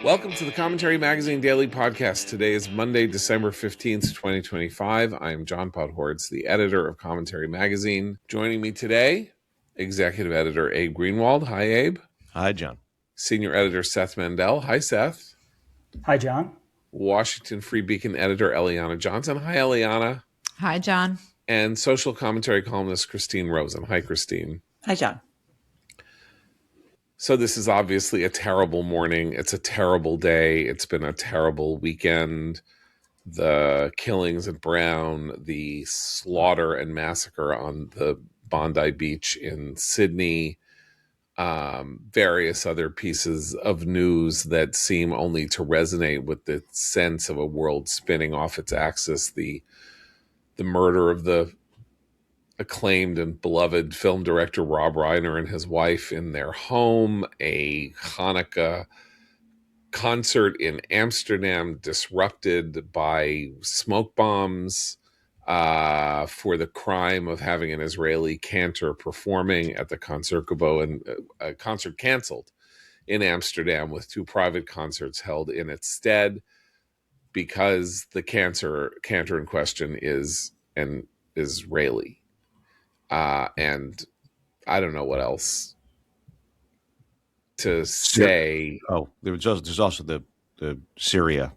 Welcome to the Commentary Magazine Daily Podcast. Today is Monday, December 15th, 2025. I am John Podhoretz, the editor of Commentary Magazine. Joining me today, Executive Editor Abe Greenwald. Hi, Abe. Hi, John. Senior Editor Seth Mandel. Hi, Seth. Hi, John. Washington Free Beacon Editor Eliana Johnson. Hi, Eliana. Hi, John. And social commentary columnist Christine Rosen. Hi, Christine. Hi, John. So this is obviously a terrible morning. It's a terrible day. It's been a terrible weekend. The killings at Brown, the slaughter and massacre on the Bondi Beach in Sydney, various other pieces of news that seem only to resonate with the sense of a world spinning off its axis. The murder of the acclaimed and beloved film director Rob Reiner and his wife in their home, a Hanukkah concert in Amsterdam disrupted by smoke bombs for the crime of having an Israeli cantor performing at the Concertgebouw, and a concert canceled in Amsterdam with two private concerts held in its stead because the cantor in question is an Israeli. And I don't know what else to say. There's also the Syria.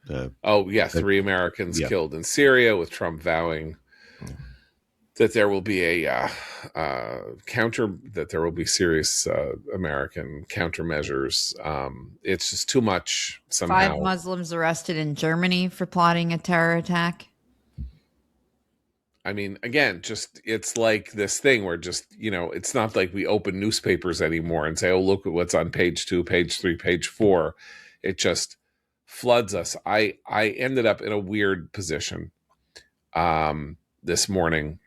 Three Americans killed in Syria, with Trump vowing that there will be a that there will be serious American countermeasures. It's just too much somehow. 5 Muslims arrested in Germany for plotting a terror attack. I mean, again, just it's like this thing where just, it's not like we open newspapers anymore and say, oh, look at what's on page 2, page 3, page 4. It just floods us. I ended up in a weird position this morning,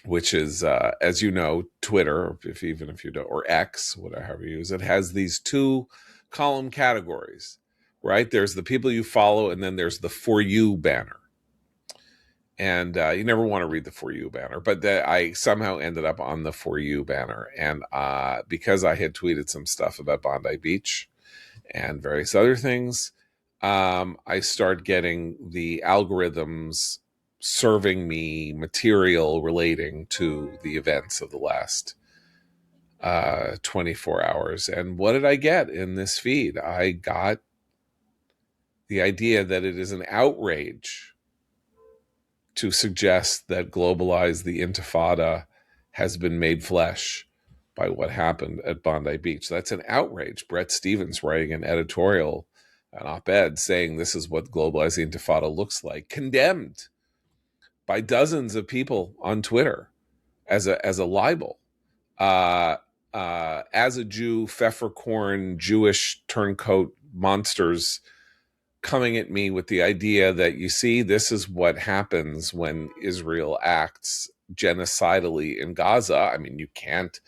which is, as you know, Twitter, even if you don't, or X, whatever you use, it has these 2 column categories, right? There's the people you follow, and then there's the For You banner. And you never want to read the For You banner, but I somehow ended up on the For You banner. And because I had tweeted some stuff about Bondi Beach and various other things, I start getting the algorithms serving me material relating to the events of the last 24 hours. And what did I get in this feed? I got the idea that it is an outrage to suggest that Globalize the Intifada has been made flesh by what happened at Bondi Beach. That's an outrage. Brett Stevens writing an editorial, an op-ed, saying this is what Globalize the Intifada looks like, condemned by dozens of people on Twitter as a libel. As a Jew, pfeffercorn, Jewish turncoat monsters coming at me with the idea that, you see, this is what happens when Israel acts genocidally in Gaza. I mean, you can't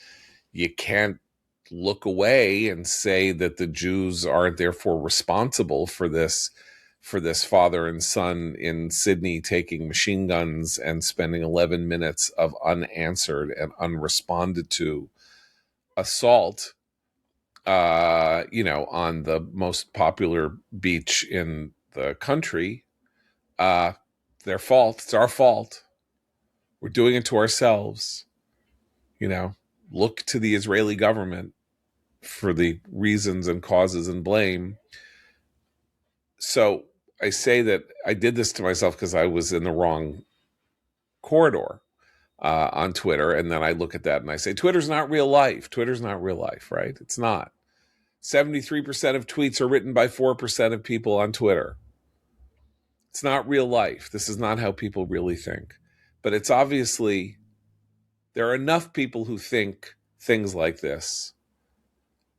look away and say that the Jews aren't therefore responsible for this father and son in Sydney taking machine guns and spending 11 minutes of unanswered and unresponded to assault on the most popular beach in the country. Their fault. It's our fault. We're doing it to ourselves. Look to the Israeli government for the reasons and causes and blame. So I say that I did this to myself because I was in the wrong corridor on Twitter. And then I look at that and I say, Twitter's not real life. Twitter's not real life, right? It's not. 73% of tweets are written by 4% of people on Twitter. It's not real life. This is not how people really think. But it's obviously, there are enough people who think things like this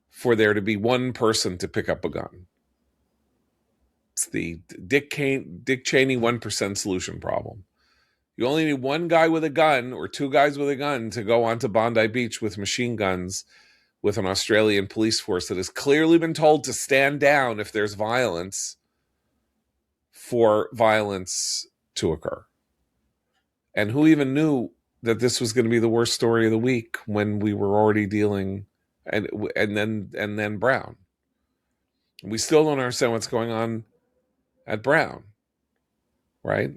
for there to be one person to pick up a gun. It's the Dick Cheney 1% solution problem. You only need one guy with a gun or 2 guys with a gun to go onto Bondi Beach with machine guns with an Australian police force that has clearly been told to stand down if there's violence, for violence to occur. And who even knew that this was going to be the worst story of the week when we were already dealing, and then Brown. We still don't understand what's going on at Brown, right?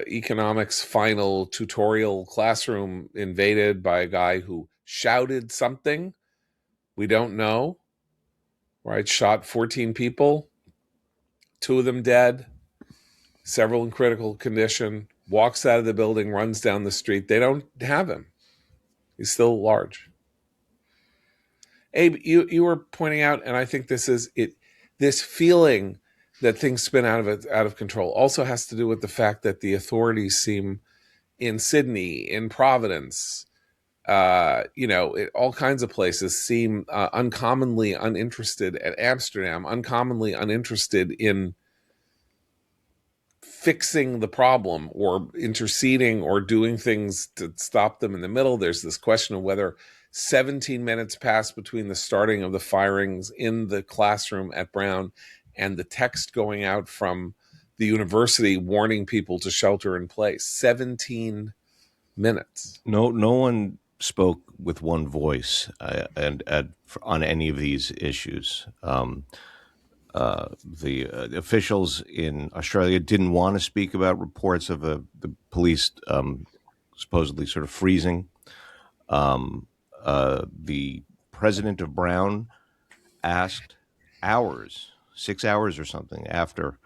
Economics final tutorial classroom invaded by a guy who shouted something we don't know, right? Shot 14 people, 2 of them dead, several in critical condition, walks out of the building, runs down the street. They don't have him. He's still large. Abe, you were pointing out, and I think this is it. This feeling that things spin out of control also has to do with the fact that the authorities seem in Sydney, in Providence, all kinds of places seem uncommonly uninterested. At Amsterdam, uncommonly uninterested in fixing the problem or interceding or doing things to stop them in the middle. There's this question of whether 17 minutes passed between the starting of the firings in the classroom at Brown and the text going out from the university warning people to shelter in place. 17 minutes. No one spoke with one voice and on any of these issues. The officials in Australia didn't want to speak about reports of the police supposedly sort of freezing. The president of Brown asked 6 hours or something after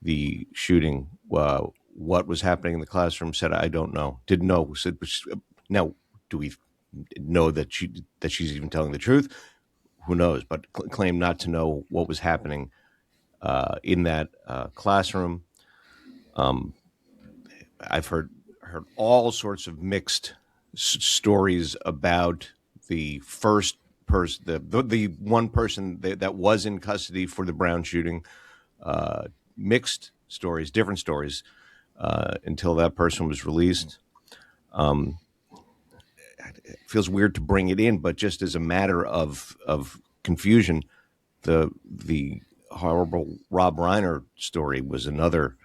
the shooting, what was happening in the classroom. Said, "I don't know." Didn't know. Said, "Now, do we know that she's even telling the truth? Who knows?" But claimed not to know what was happening in that classroom. I've heard all sorts of mixed stories about the first person, the one person that was in custody for the Brown shooting. Mixed stories, different stories, until that person was released. It feels weird to bring it in, but just as a matter of confusion, the horrible Rob Reiner story was another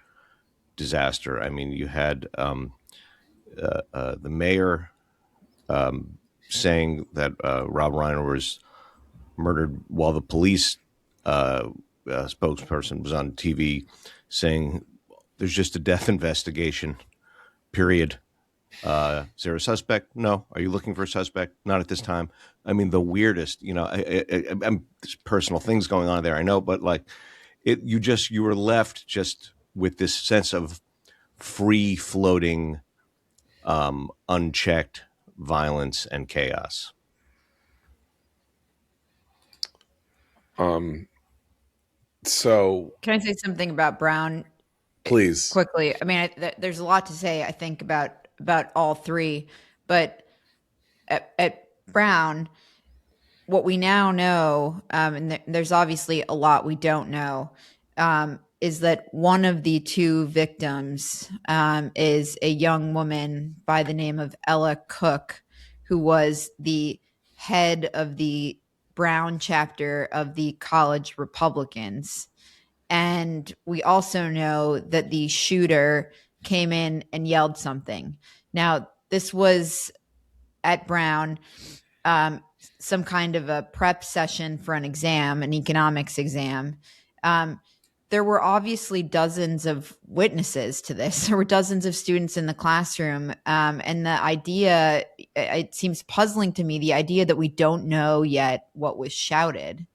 disaster. I mean, you had the mayor saying that Rob Reiner was murdered while the police spokesperson was on TV saying there's just a death investigation, period. Is there a suspect? No. Are you looking for a suspect? Not at this time. I mean, the weirdest, I'm personal things going on there, I know, but like you were left just with this sense of free floating, unchecked violence and chaos. So Can I say something about Brown please. quickly? I mean, there's a lot to say, I think, about all three, but at Brown, what we now know, and there's obviously a lot we don't know, is that one of the 2 victims is a young woman by the name of Ella Cook, who was the head of the Brown chapter of the College Republicans. And we also know that the shooter came in and yelled something. Now, this was at Brown, some kind of a prep session for an exam, an economics exam. There were obviously dozens of witnesses to this. There were dozens of students in the classroom. And the idea, it seems puzzling to me, the idea that we don't know yet what was shouted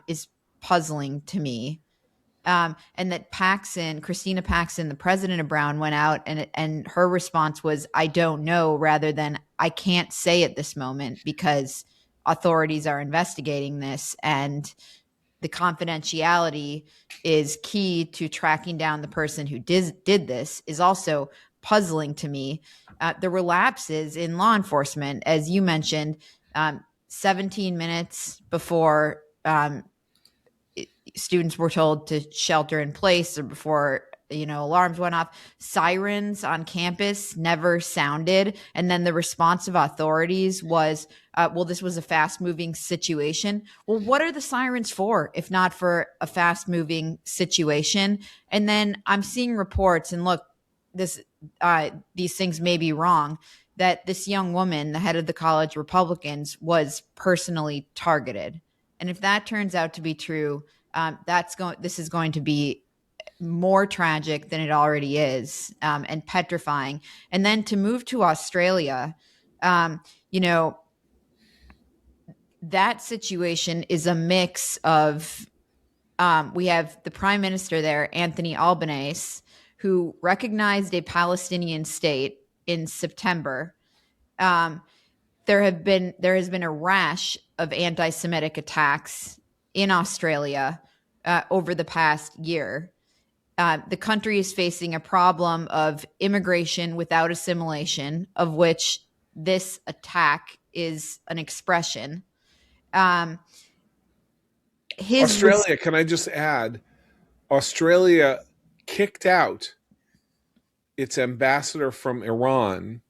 is puzzling to me. And that Christina Paxson, the president of Brown, went out and her response was, "I don't know," rather than "I can't say at this moment because authorities are investigating this and the confidentiality is key to tracking down the person who did this," is also puzzling to me. There were lapses in law enforcement, as you mentioned, 17 minutes before students were told to shelter in place or before alarms went off. Sirens on campus never sounded, and then the response of authorities was, well, this was a fast-moving situation. Well, what are the sirens for if not for a fast-moving situation? And then I'm seeing reports, and look, these things may be wrong, that this young woman, the head of the college Republicans, was personally targeted. And if that turns out to be true, this is going to be more tragic than it already is, and petrifying. And then to move to Australia, you know, that situation is a mix of, we have the prime minister there, Anthony Albanese, who recognized a Palestinian state in September. There has been a rash of anti-Semitic attacks in Australia over the past year. The country is facing a problem of immigration without assimilation, of which this attack is an expression. Australia, can I just add, Australia kicked out its ambassador from Iran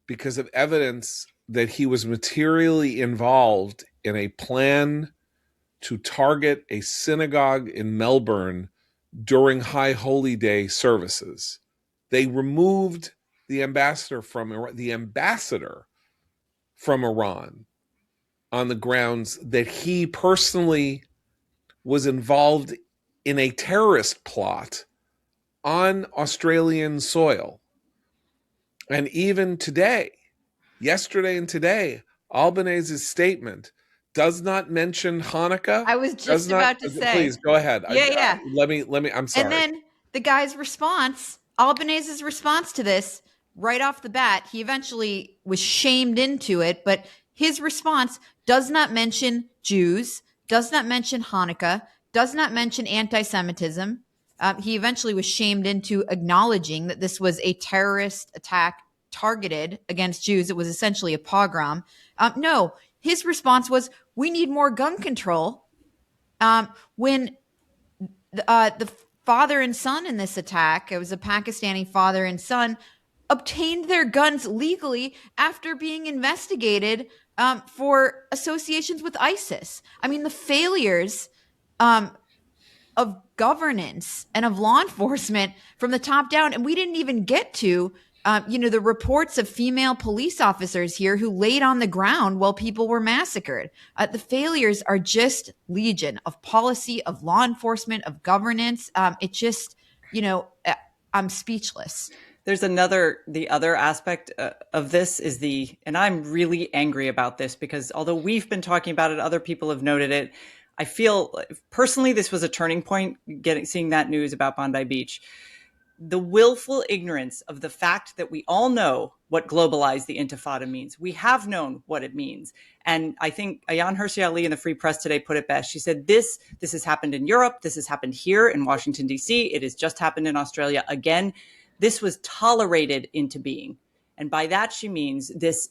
because of evidence that he was materially involved in a plan to target a synagogue in Melbourne during High Holy Day services. They removed the ambassador from Iran on the grounds that he personally was involved in a terrorist plot on Australian soil. And even today, yesterday and today, Albanese's statement does not mention Hanukkah. I was just about to say. Please go ahead. Yeah. Let me. I'm sorry. And then the guy's response, Albanese's response to this, right off the bat, he eventually was shamed into it, but his response does not mention Jews, does not mention Hanukkah, does not mention anti-Semitism. He eventually was shamed into acknowledging that this was a terrorist attack targeted against Jews. It was essentially a pogrom. No, his response was, we need more gun control. When the father and son in this attack, it was a Pakistani father and son, obtained their guns legally after being investigated for associations with ISIS. I mean, the failures of governance and of law enforcement from the top down. And we didn't even get to, the reports of female police officers here who laid on the ground while people were massacred. The failures are just legion of policy, of law enforcement, of governance. It just, I'm speechless. There's the other aspect of this is and I'm really angry about this because although we've been talking about it, other people have noted it. I feel personally this was a turning point, seeing that news about Bondi Beach. The willful ignorance of the fact that we all know what globalize the Intifada means. We have known what it means. And I think Ayaan Hirsi Ali in the Free Press today put it best. She said, this has happened in Europe. This has happened here in Washington, D.C. It has just happened in Australia again. This was tolerated into being. And by that, she means this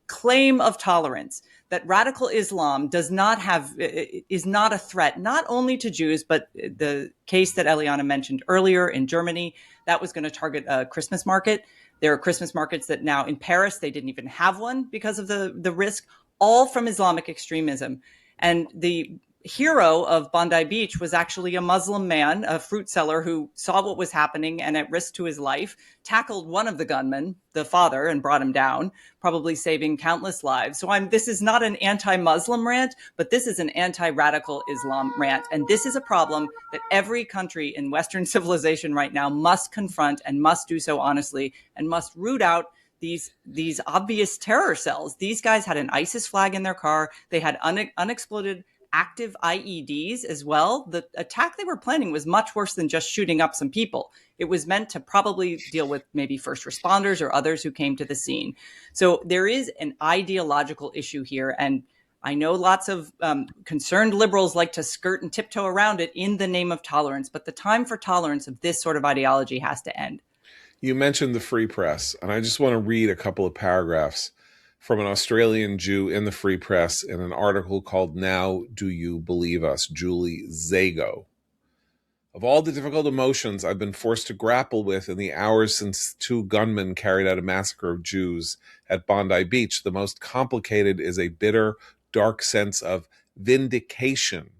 claim of tolerance that radical Islam is not a threat, not only to Jews, but the case that Eliana mentioned earlier in Germany, that was going to target a Christmas market. There are Christmas markets that now in Paris, they didn't even have one because of the risk, all from Islamic extremism. And the hero of Bondi Beach was actually a Muslim man, a fruit seller who saw what was happening and at risk to his life, tackled one of the gunmen, the father, and brought him down, probably saving countless lives. So this is not an anti-Muslim rant, but this is an anti-radical Islam rant. And this is a problem that every country in Western civilization right now must confront and must do so honestly and must root out these obvious terror cells. These guys had an ISIS flag in their car. They had unexploded active IEDs as well. The attack they were planning was much worse than just shooting up some people. It was meant to probably deal with maybe first responders or others who came to the scene. So there is an ideological issue here. And I know lots of concerned liberals like to skirt and tiptoe around it in the name of tolerance, but the time for tolerance of this sort of ideology has to end. You mentioned the Free Press, and I just want to read a couple of paragraphs from an Australian Jew in the Free Press in an article called Now Do You Believe Us, Julie Zago. Of all the difficult emotions I've been forced to grapple with in the hours since 2 gunmen carried out a massacre of Jews at Bondi Beach, the most complicated is a bitter, dark sense of vindication.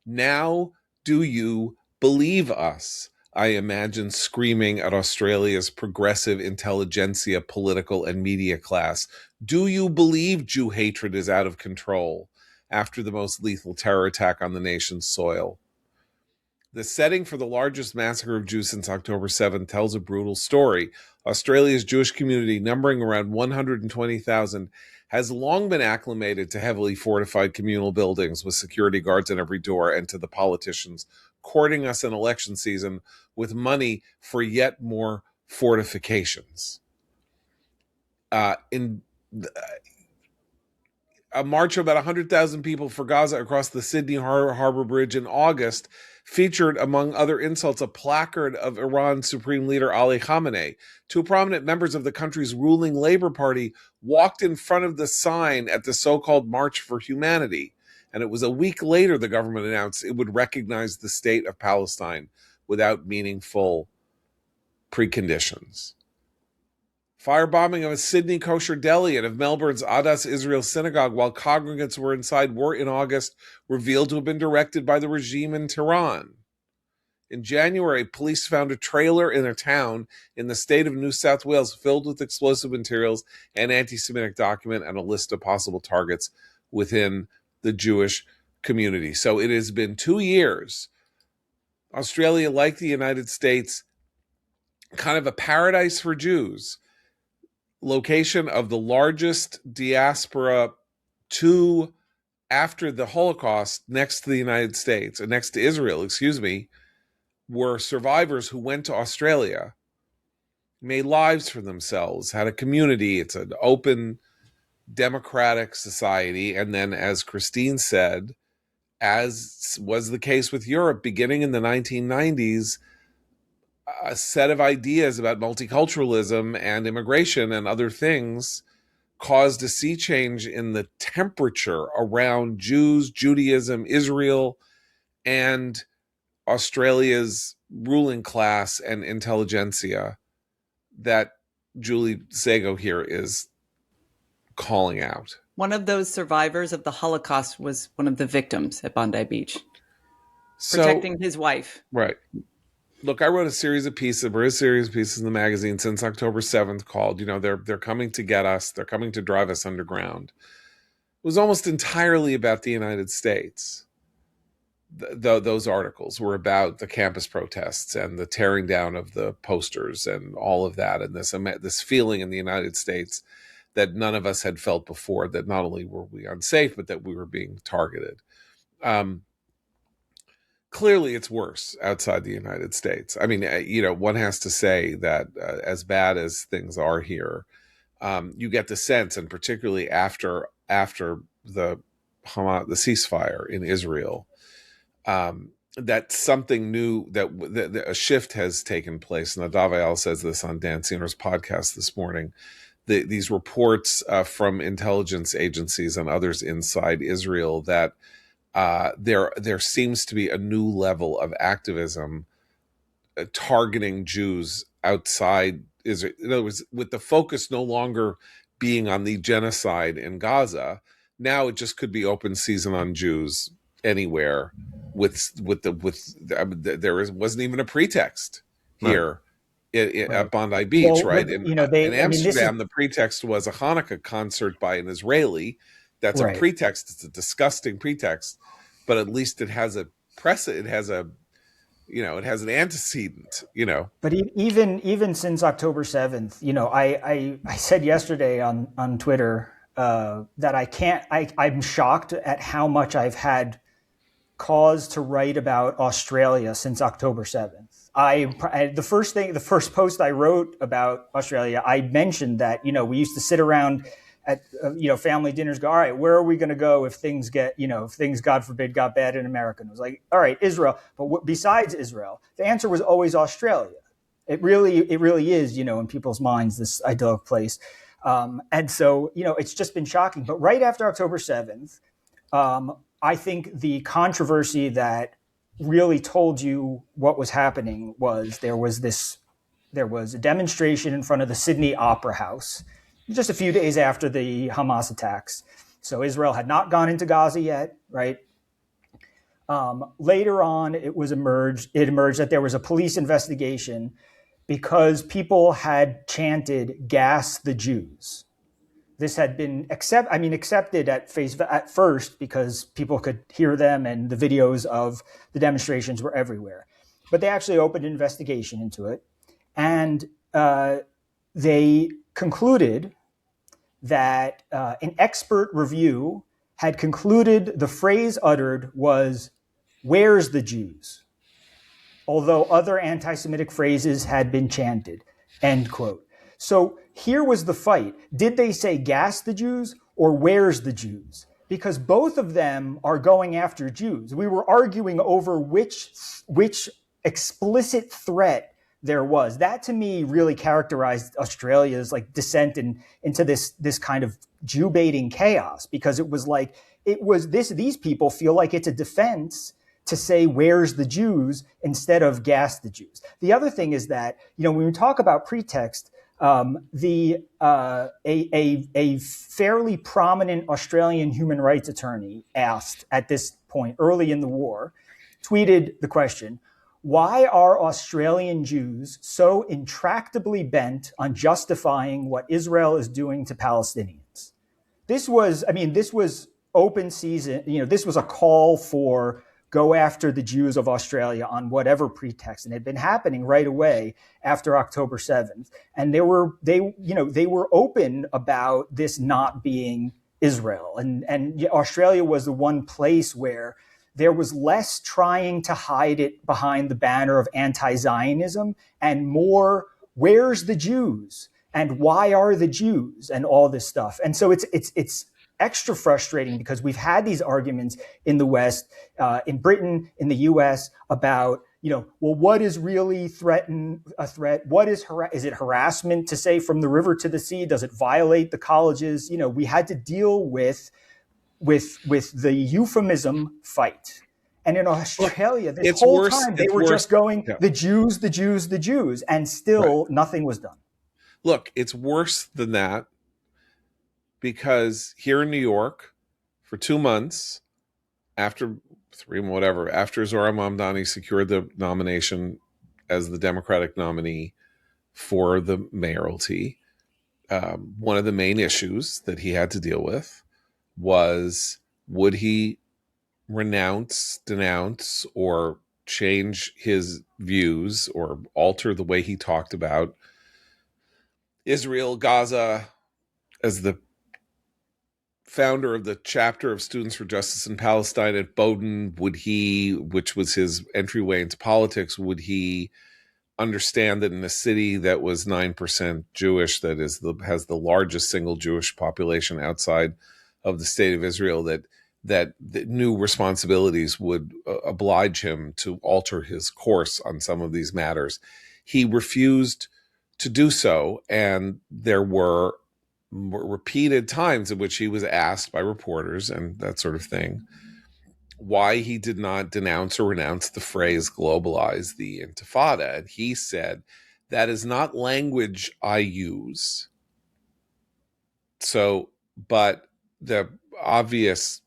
Now do you believe us? I imagine screaming at Australia's progressive intelligentsia, political and media class. Do you believe Jew hatred is out of control? after the most lethal terror attack on the nation's soil. The setting for the largest massacre of Jews since October 7th tells a brutal story. Australia's Jewish community, numbering around 120,000, has long been acclimated to heavily fortified communal buildings with security guards at every door, and to the politicians courting us in election season with money for yet more fortifications. In a march of about 100,000 people for Gaza across the Sydney Harbour Bridge in August featured, among other insults, a placard of Iran's Supreme Leader Ali Khamenei. Two prominent members of the country's ruling Labour Party walked in front of the sign at the so-called March for Humanity, and it was a week later the government announced it would recognize the state of Palestine without meaningful preconditions. Firebombing of a Sydney kosher deli and of Melbourne's Adas Israel synagogue while congregants were inside were in August revealed to have been directed by the regime in Tehran. In January, police found a trailer in a town in the state of New South Wales filled with explosive materials, an anti-Semitic document, and a list of possible targets within the Jewish community. So it has been 2 years. Australia, like the United States, kind of a paradise for Jews. Location of the largest diaspora after the Holocaust next to the United States, next to Israel, were survivors who went to Australia, made lives for themselves, had a community. It's an open, democratic society. And then, as Christine said, as was the case with Europe beginning in the 1990s, a set of ideas about multiculturalism and immigration and other things caused a sea change in the temperature around Jews, Judaism, Israel, and Australia's ruling class and intelligentsia that Julie Sago here is calling out. One of those survivors of the Holocaust was one of the victims at Bondi Beach, protecting his wife. Right. Look, I wrote a series of pieces in the magazine since October 7th called, they're coming to get us. They're coming to drive us underground. It was almost entirely about the United States. Those articles were about the campus protests and the tearing down of the posters and all of that. And this feeling in the United States that none of us had felt before, that not only were we unsafe, but that we were being targeted. Clearly, it's worse outside the United States. I mean, one has to say that as bad as things are here, you get the sense, and particularly after the ceasefire in Israel, that something new, that a shift has taken place. And Nadav Ayal says this on Dan Siener's podcast this morning. These reports from intelligence agencies and others inside Israel that there seems to be a new level of activism targeting Jews outside Israel. In other words, with the focus no longer being on the genocide in Gaza, now it just could be open season on Jews anywhere. There wasn't even a pretext here at Bondi Beach, right? In Amsterdam, the pretext was a Hanukkah concert by an Israeli. That's a pretext. It's a disgusting pretext, but at least it has a precedent. It has an antecedent. But even since October 7th, I said yesterday on Twitter that I'm shocked at how much I've had cause to write about Australia since October 7th. The first post I wrote about Australia, I mentioned that we used to sit around at family dinners, go, all right, where are we going to go if things God forbid got bad in America? And it was like, all right, Israel. But besides Israel, the answer was always Australia. It really is, in people's minds, this idyllic place. And so, it's just been shocking. But right after October 7th, I think the controversy that really told you what was happening was there was a demonstration in front of the Sydney Opera House just a few days after the Hamas attacks. So Israel had not gone into Gaza yet, right? Later on, it emerged that there was a police investigation because people had chanted "Gas the Jews." this had been accepted at first because people could hear them and the videos of the demonstrations were everywhere. But they actually opened an investigation into it, and they concluded that an expert review had concluded the phrase uttered was, "Where's the Jews?" although other anti-Semitic phrases had been chanted, end quote. So here was the fight. Did they say gas the Jews or where's the Jews? Because both of them are going after Jews. We were arguing over which explicit threat there was. That to me really characterized Australia's like descent into this kind of Jew baiting chaos, because these people feel like it's a defense to say where's the Jews instead of gas the Jews. The other thing is that, when we talk about pretext, a fairly prominent Australian human rights attorney asked at this point early in the war, tweeted the question, why are Australian Jews so intractably bent on justifying what Israel is doing to Palestinians? This was open season. This was a call for go after the Jews of Australia on whatever pretext, and it had been happening right away after October 7th. And they were open about this not being Israel, and Australia was the one place where there was less trying to hide it behind the banner of anti-Zionism and more, where's the Jews and why are the Jews and all this stuff. And so it's extra frustrating because we've had these arguments in the West, in Britain, in the US about, what is really a threat? What is it harassment to say from the river to the sea? Does it violate the colleges? We had to deal with the euphemism fight. And in Australia, this whole time, they were just going, the Jews, the Jews, the Jews, and still nothing was done. Look, it's worse than that, because here in New York, for 2 months, after Zora Mamdani secured the nomination as the Democratic nominee for the mayoralty, one of the main issues that he had to deal with was, would he renounce, denounce, or change his views or alter the way he talked about Israel, Gaza, as the founder of the chapter of Students for Justice in Palestine at Bowdoin, which was his entryway into politics, would he understand that in a city that was 9% Jewish, that has the largest single Jewish population outside of the state of Israel, that new responsibilities would oblige him to alter his course on some of these matters? He refused to do so, and there were repeated times in which he was asked by reporters and that sort of thing why he did not denounce or renounce the phrase globalize the Intifada. And he said, that is not language I use. So, but the obvious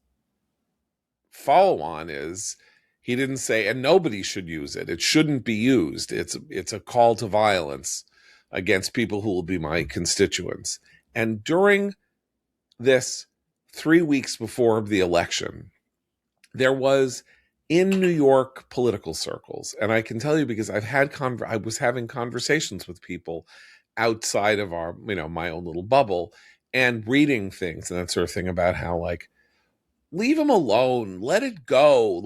follow-on is he didn't say, and nobody should use it. It shouldn't be used. It's a call to violence against people who will be my constituents. And during this 3 weeks before the election, there was in New York political circles, and I can tell you because I was having conversations with people outside of our, my own little bubble, and reading things and that sort of thing about how, leave him alone, let it go.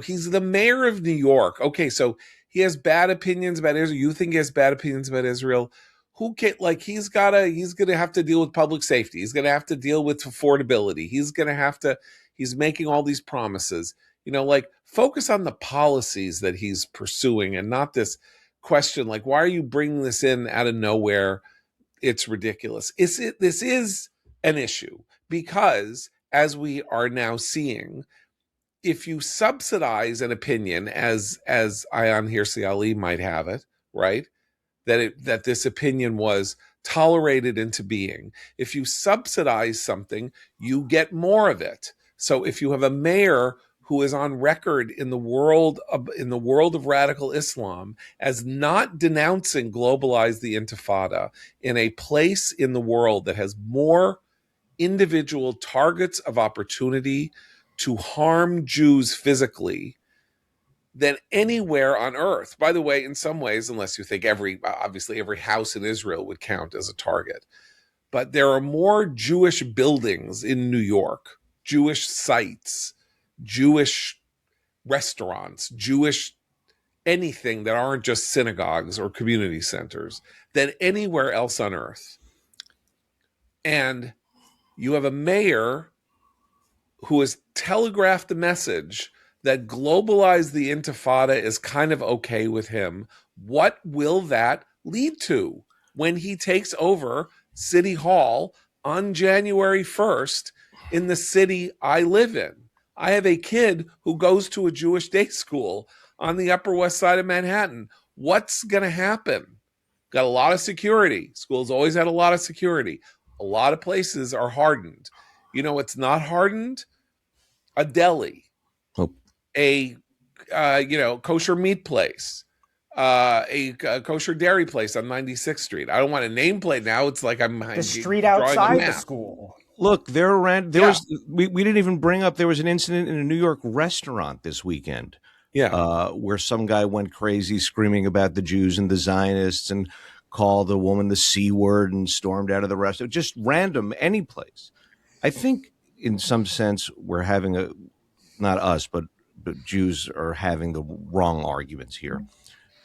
He's the mayor of New York. Okay, so he has bad opinions about Israel. You think he has bad opinions about Israel? Who can, he's going to have to deal with public safety. He's going to have to deal with affordability. He's making all these promises, focus on the policies that he's pursuing and not this question, why are you bringing this in out of nowhere? It's ridiculous. This is an issue because, as we are now seeing, if you subsidize an opinion as Ayaan Hirsi Ali might have it, right? That this opinion was tolerated into being. If you subsidize something, you get more of it. So if you have a mayor who is on record in the world of radical Islam as not denouncing globalize the Intifada in a place in the world that has more individual targets of opportunity to harm Jews physically than anywhere on earth. By the way, in some ways, unless you think obviously every house in Israel would count as a target, but there are more Jewish buildings in New York, Jewish sites, Jewish restaurants, Jewish anything that aren't just synagogues or community centers than anywhere else on earth. And you have a mayor who has telegraphed the message that globalize the Intifada is kind of okay with him. What will that lead to when he takes over City Hall on January 1st in the city I live in? I have a kid who goes to a Jewish day school on the Upper West Side of Manhattan. What's going to happen? Got a lot of security. Schools always had a lot of security. A lot of places are hardened. You know what's not hardened? A deli, a kosher meat place, a kosher dairy place on 96th Street. I don't want a nameplate now. It's like I'm the street outside the school. Look, there was we didn't even bring up there was an incident in a New York restaurant this weekend. Yeah, where some guy went crazy screaming about the Jews and the Zionists and called a woman the C word and stormed out of the restaurant. Just random, any place. I think in some sense we're having not us, but Jews are having the wrong arguments here.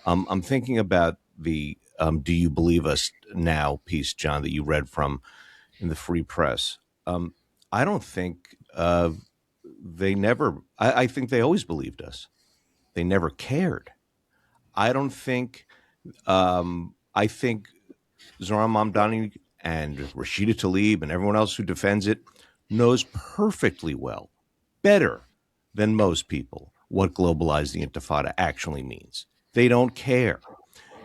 I'm thinking about the "Do You Believe Us Now" piece, John, that you read from in the Free Press. I don't think they never. I think they always believed us. They never cared. I don't think. I think Zohran Mamdani and Rashida Tlaib and everyone else who defends it knows perfectly well, better than most people, what globalize the Intifada actually means. They don't care.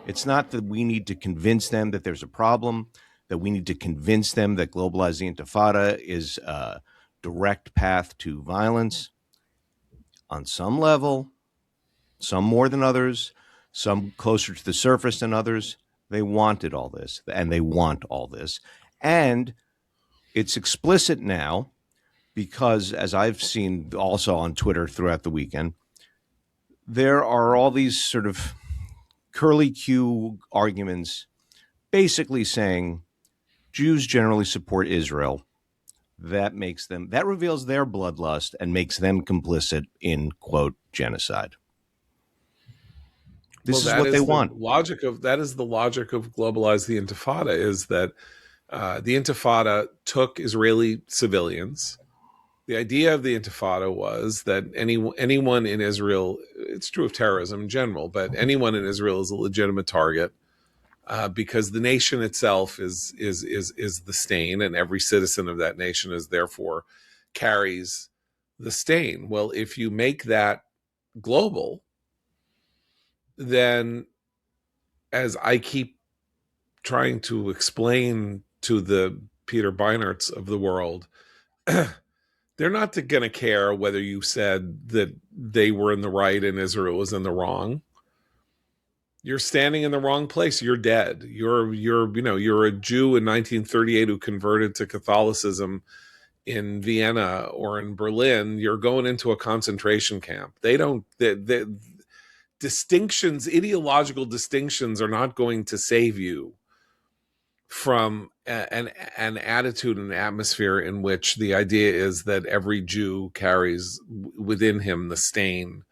It's not that we need to convince them that there's a problem, that we need to convince them that globalize the Intifada is a direct path to violence. On some level, some more than others, some closer to the surface than others, they wanted all this, and they want all this. And it's explicit now because, as I've seen also on Twitter throughout the weekend, there are all these sort of curly Q arguments basically saying Jews generally support Israel. That reveals their bloodlust and makes them complicit in, quote, genocide. This is what they want. That is the logic of globalize the Intifada, is that the Intifada took Israeli civilians. The idea of the Intifada was that anyone in Israel, it's true of terrorism in general, but anyone in Israel is a legitimate target because the nation itself is the stain, and every citizen of that nation is therefore carries the stain. Well, if you make that global, then, as I keep trying to explain to the Peter Beinerts of the world, they're not going to care whether you said that they were in the right and Israel was in the wrong. You're standing in the wrong place. You're dead. You're a Jew in 1938 who converted to Catholicism in Vienna or in Berlin. You're going into a concentration camp. Ideological distinctions are not going to save you from an attitude and atmosphere in which the idea is that every Jew carries within him the stain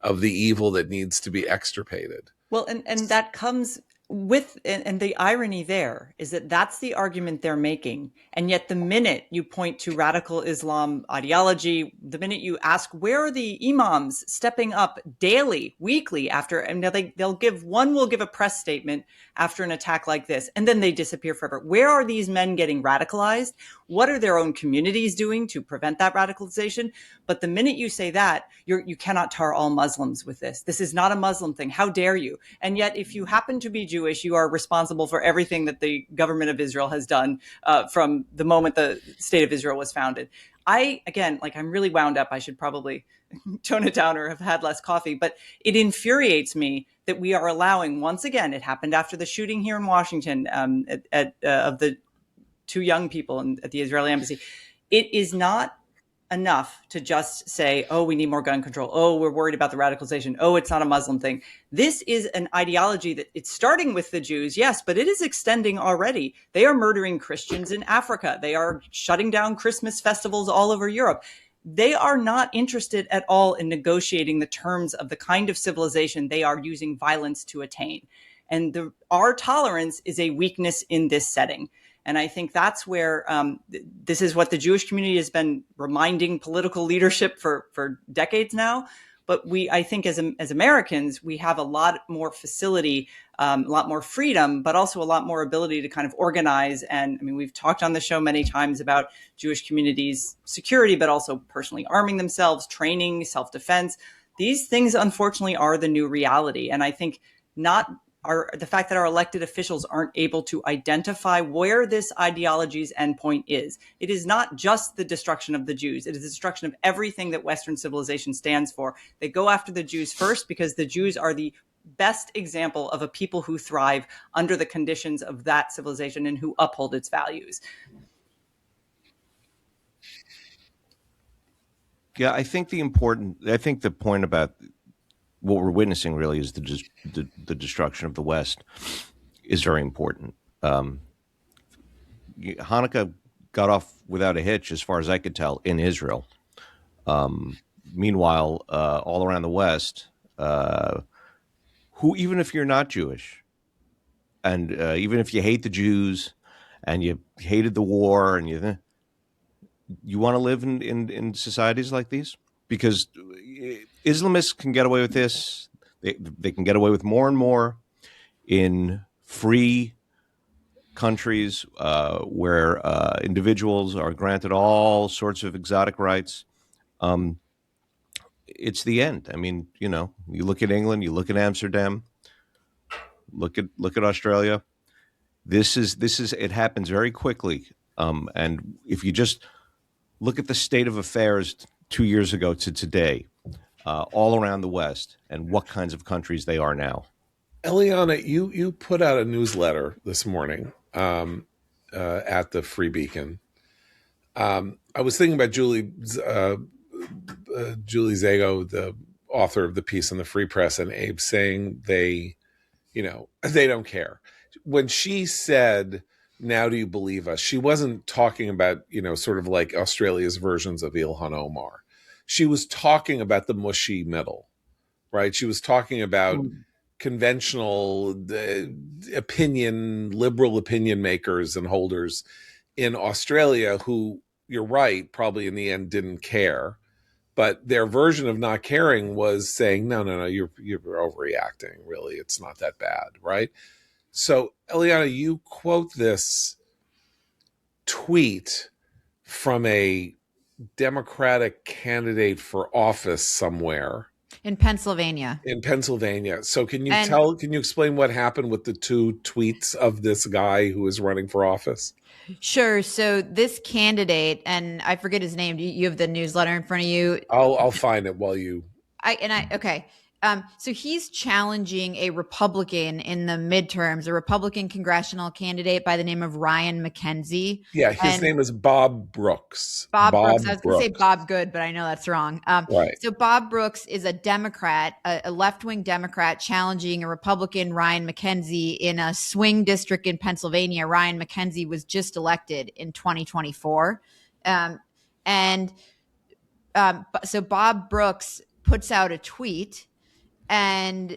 of the evil that needs to be extirpated. Well, and that comes with, and the irony there is that that's the argument they're making. And yet the minute you point to radical Islam ideology, the minute you ask, where are the imams stepping up daily, weekly after, and will give a press statement after an attack like this, and then they disappear forever. Where are these men getting radicalized? What are their own communities doing to prevent that radicalization? But the minute you say that, you cannot tar all Muslims with this. This is not a Muslim thing. How dare you? And yet, if you happen to be Jewish, you are responsible for everything that the government of Israel has done from the moment the state of Israel was founded. I'm really wound up. I should probably tone it down or have had less coffee, but it infuriates me that we are allowing, once again, it happened after the shooting here in Washington of the two young people at the Israeli embassy. It is not enough to just say, oh, we need more gun control. Oh, we're worried about the radicalization. Oh, it's not a Muslim thing. This is an ideology that it's starting with the Jews, yes, but it is extending already. They are murdering Christians in Africa. They are shutting down Christmas festivals all over Europe. They are not interested at all in negotiating the terms of the kind of civilization they are using violence to attain. And our tolerance is a weakness in this setting. And I think that's where this is what the Jewish community has been reminding political leadership for decades now. But I think as Americans, we have a lot more facility, a lot more freedom, but also a lot more ability to kind of organize. And I mean, we've talked on the show many times about Jewish communities' security, but also personally arming themselves, training, self-defense. These things, unfortunately, are the new reality. And I think the fact that our elected officials aren't able to identify where this ideology's endpoint is. It is not just the destruction of the Jews. It is the destruction of everything that Western civilization stands for. They go after the Jews first because the Jews are the best example of a people who thrive under the conditions of that civilization and who uphold its values. Yeah, I think the point about what we're witnessing really is the destruction of the West is very important. Hanukkah got off without a hitch, as far as I could tell, in Israel. Meanwhile, all around the West, who, even if you're not Jewish, and even if you hate the Jews, and you hated the war, and you want to live in societies like these? Because Islamists can get away with this. They can get away with more and more in free countries where individuals are granted all sorts of exotic rights. It's the end. I mean, you look at England, you look at Amsterdam, look at Australia. This is it happens very quickly. And if you just look at the state of affairs 2 years ago to today, all around the West, and what kinds of countries they are now. Eliana, you put out a newsletter this morning at the Free Beacon. I was thinking about Julie Zago, the author of the piece in the Free Press, and Abe saying they don't care. When she said, "Now do you believe us?" she wasn't talking about, sort of like Australia's versions of Ilhan Omar. She was talking about the mushy middle, right? She was talking about conventional liberal opinion makers and holders in Australia who, you're right, probably in the end didn't care. But their version of not caring was saying, no, you're overreacting. Really, it's not that bad, right? So, Eliana, you quote this tweet from a Democratic candidate for office somewhere in Pennsylvania. So can you explain what happened with the two tweets of this guy who is running for office? Sure. So this candidate, and I forget his name. You have the newsletter in front of you. I'll find it while you. Okay. So he's challenging a Republican in the midterms, a Republican congressional candidate by the name of Ryan McKenzie. Yeah, his name is Bob Brooks. Bob Brooks. I was going to say Bob Good, but I know that's wrong. Right. So Bob Brooks is a Democrat, a left-wing Democrat, challenging a Republican, Ryan McKenzie, in a swing district in Pennsylvania. Ryan McKenzie was just elected in 2024. So Bob Brooks puts out a tweet and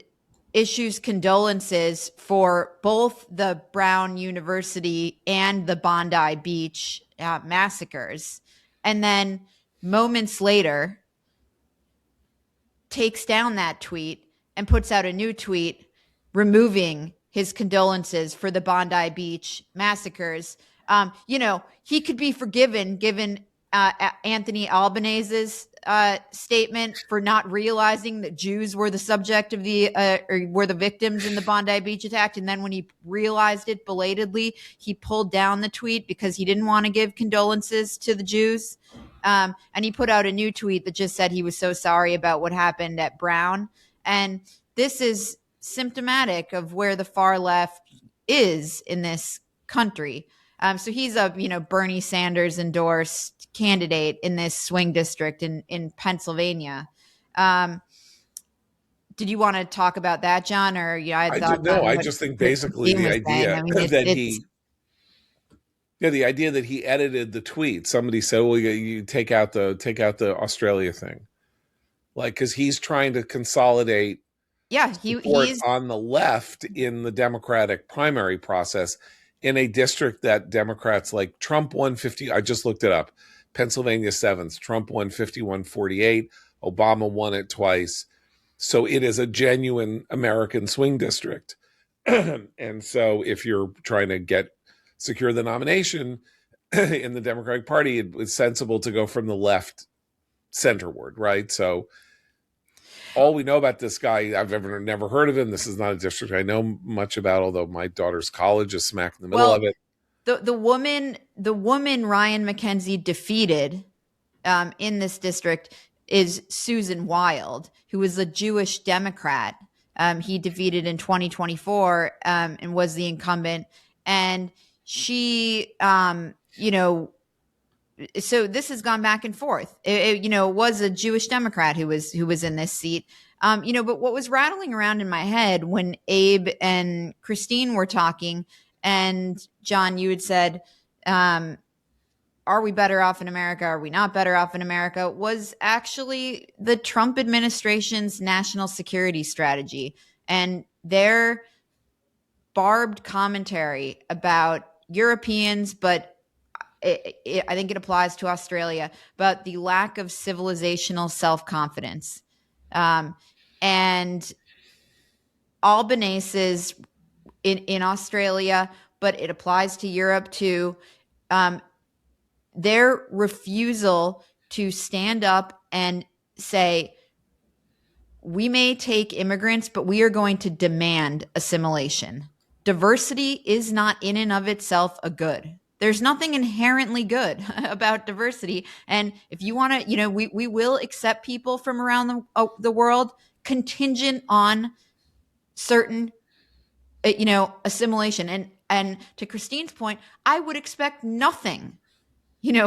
issues condolences for both the Brown University and the Bondi Beach massacres. And then moments later, takes down that tweet and puts out a new tweet removing his condolences for the Bondi Beach massacres. He could be forgiven given Anthony Albanese's statement for not realizing that Jews were the subject of or were the victims in the Bondi Beach attack. And then when he realized it belatedly, he pulled down the tweet because he didn't want to give condolences to the Jews. And he put out a new tweet that just said he was so sorry about what happened at Brown. And this is symptomatic of where the far left is in this country. So he's a Bernie Sanders endorsed candidate in this swing district in Pennsylvania. Did you want to talk about that, John? Or I just think basically the idea the idea that he edited the tweet. Somebody said, "Well, you take out the Australia thing," like because he's trying to consolidate. Yeah, he's on the left in the Democratic primary process in a district that Democrats like Trump won 50. I just looked it up. Pennsylvania 7th. Trump won 51-48. Obama won it twice. So it is a genuine American swing district. And so if you're trying to secure the nomination in the Democratic Party, it was sensible to go from the left centerward, right? So all we know about this guy, I've never heard of him. This is not a district I know much about, although my daughter's college is smack in the middle of it. The woman Ryan McKenzie defeated in this district is Susan Wild, who is a Jewish Democrat. He defeated in 2024 and was the incumbent. And she, so this has gone back and forth. It was a Jewish Democrat who was in this seat. But what was rattling around in my head when Abe and Christine were talking, and John, you had said, are we better off in America? Are we not better off in America? Was actually the Trump administration's national security strategy and their barbed commentary about Europeans, but I think it applies to Australia, but the lack of civilizational self-confidence. And Albanese's in Australia, but it applies to Europe too. Their refusal to stand up and say, we may take immigrants, but we are going to demand assimilation. Diversity is not in and of itself a good. There's nothing inherently good about diversity. And if you want to, we will accept people from around the world contingent on certain, assimilation. And to Christine's point, I would expect nothing,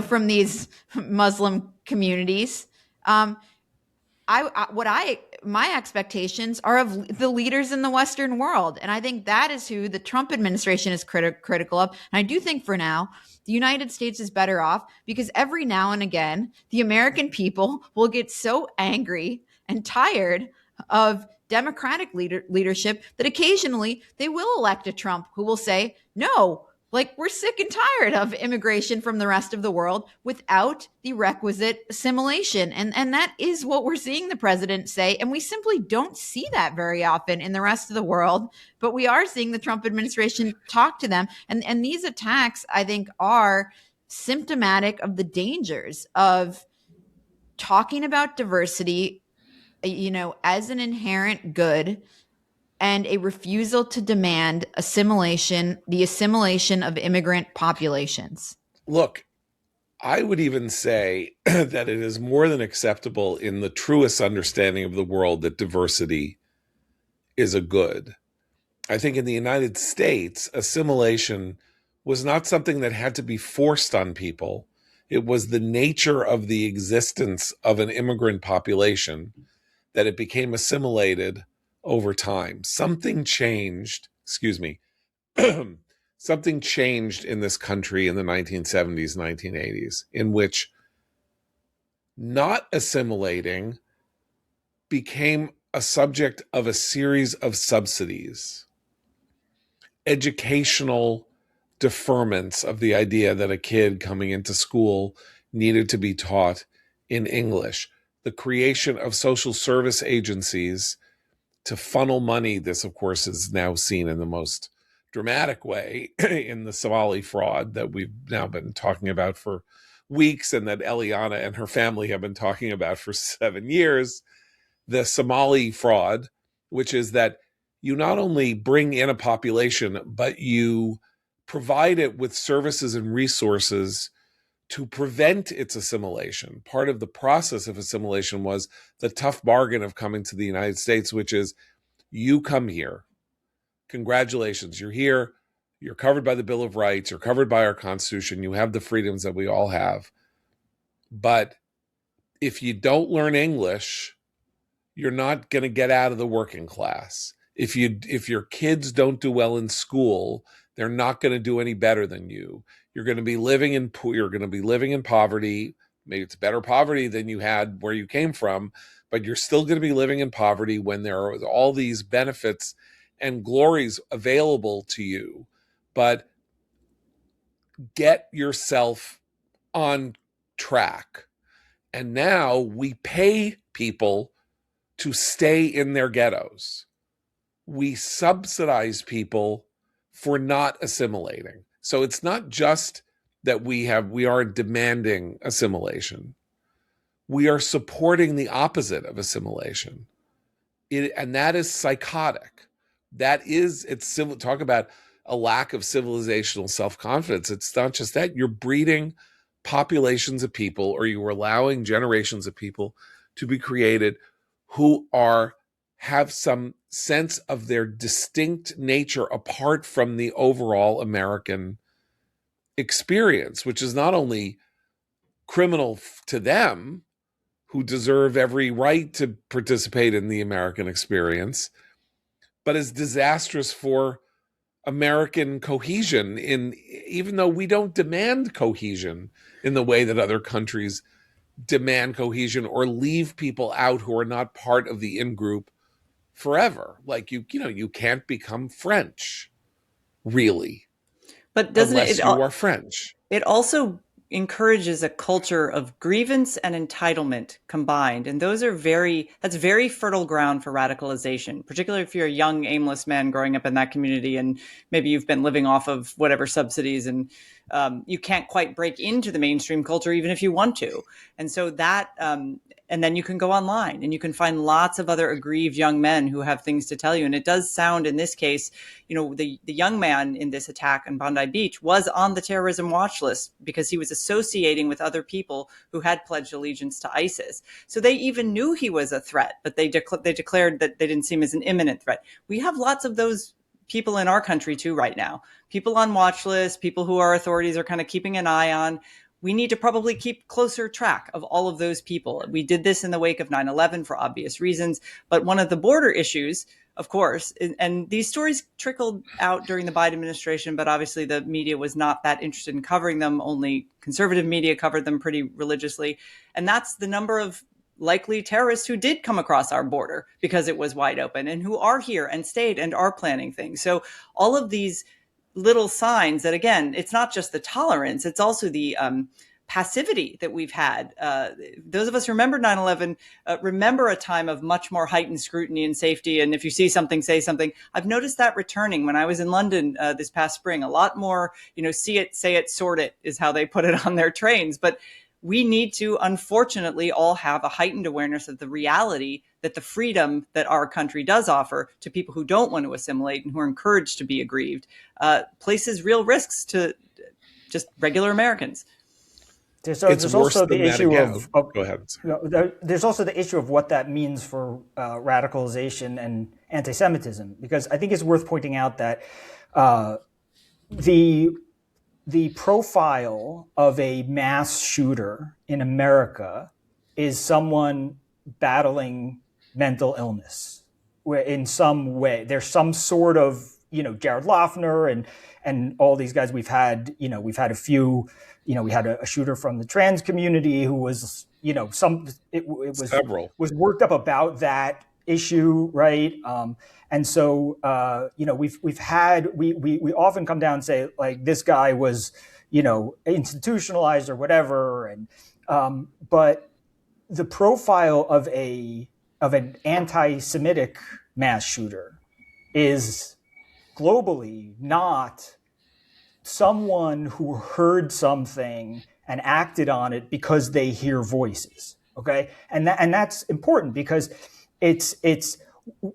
from these Muslim communities. My expectations are of the leaders in the Western world. And I think that is who the Trump administration is critical of. And I do think for now, the United States is better off because every now and again, the American people will get so angry and tired of Democratic leadership that occasionally they will elect a Trump who will say, no, we're sick and tired of immigration from the rest of the world without the requisite assimilation. And that is what we're seeing the president say. And we simply don't see that very often in the rest of the world. But we are seeing the Trump administration talk to them. And these attacks, I think, are symptomatic of the dangers of talking about diversity, as an inherent good, and a refusal to demand the assimilation of immigrant populations. Look, I would even say that it is more than acceptable in the truest understanding of the world that diversity is a good. I think in the United States, assimilation was not something that had to be forced on people. It was the nature of the existence of an immigrant population that it became assimilated over time. Something changed in this country in the 1970s, 1980s, in which not assimilating became a subject of a series of subsidies, educational deferments of the idea that a kid coming into school needed to be taught in English, the creation of social service agencies to funnel money. This, of course, is now seen in the most dramatic way in the Somali fraud that we've now been talking about for weeks and that Eliana and her family have been talking about for 7 years. The Somali fraud, which is that you not only bring in a population, but you provide it with services and resources to prevent its assimilation. Part of the process of assimilation was the tough bargain of coming to the United States, which is you come here. Congratulations, you're here. You're covered by the Bill of Rights. You're covered by our Constitution. You have the freedoms that we all have. But if you don't learn English, you're not going to get out of the working class. If your kids don't do well in school, they're not going to do any better than you. You're going to be living in poverty. Maybe it's better poverty than you had where you came from, but you're still going to be living in poverty when there are all these benefits and glories available to you. But get yourself on track. And now we pay people to stay in their ghettos. We subsidize people for not assimilating. So it's not just that we are demanding assimilation. We are supporting the opposite of assimilation. And that is psychotic. Talk about a lack of civilizational self-confidence. It's not just that. You're breeding populations of people, or you're allowing generations of people to be created who have some sense of their distinct nature apart from the overall American experience, which is not only criminal to them, who deserve every right to participate in the American experience, but is disastrous for American cohesion, even though we don't demand cohesion in the way that other countries demand cohesion or leave people out who are not part of the in-group forever. Like you can't become French, really, but doesn't unless it? You are French. It also encourages a culture of grievance and entitlement combined, and that's very fertile ground for radicalization, particularly if you're a young aimless man growing up in that community and maybe you've been living off of whatever subsidies, and you can't quite break into the mainstream culture even if you want to. And so that and then you can go online and you can find lots of other aggrieved young men who have things to tell you. And it does sound in this case, the young man in this attack on Bondi Beach was on the terrorism watch list because he was associating with other people who had pledged allegiance to ISIS. So they even knew he was a threat, but they declared that they didn't see him as an imminent threat. We have lots of those people in our country too right now. People on watch lists, people who our authorities are kind of keeping an eye on. We need to probably keep closer track of all of those people. We did this in the wake of 9/11 for obvious reasons. But one of the border issues, of course, and these stories trickled out during the Biden administration, but obviously the media was not that interested in covering them. Only conservative media covered them pretty religiously. And that's the number of likely terrorists who did come across our border because it was wide open and who are here and stayed and are planning things. So all of these little signs that, again, it's not just the tolerance, it's also the passivity that we've had. Those of us who remember 9/11 remember a time of much more heightened scrutiny and safety. And if you see something, say something. I've noticed that returning when I was in London this past spring. A lot more, see it, say it, sort it is how they put it on their trains. But we need to, unfortunately, all have a heightened awareness of the reality that the freedom that our country does offer to people who don't want to assimilate and who are encouraged to be aggrieved places real risks to just regular Americans. There's also the issue of go ahead. There's also the issue of what that means for radicalization and anti-Semitism, because I think it's worth pointing out that the profile of a mass shooter in America is someone battling mental illness, where in some way there's some sort of, Jared Loughner and all these guys we've had a few, we had a shooter from the trans community who was, was worked up about that issue, right? And so, we often come down and say, like, this guy was, institutionalized or whatever. And, but the profile of an anti-Semitic mass shooter is globally not someone who heard something and acted on it because they hear voices. Okay. And that's important, because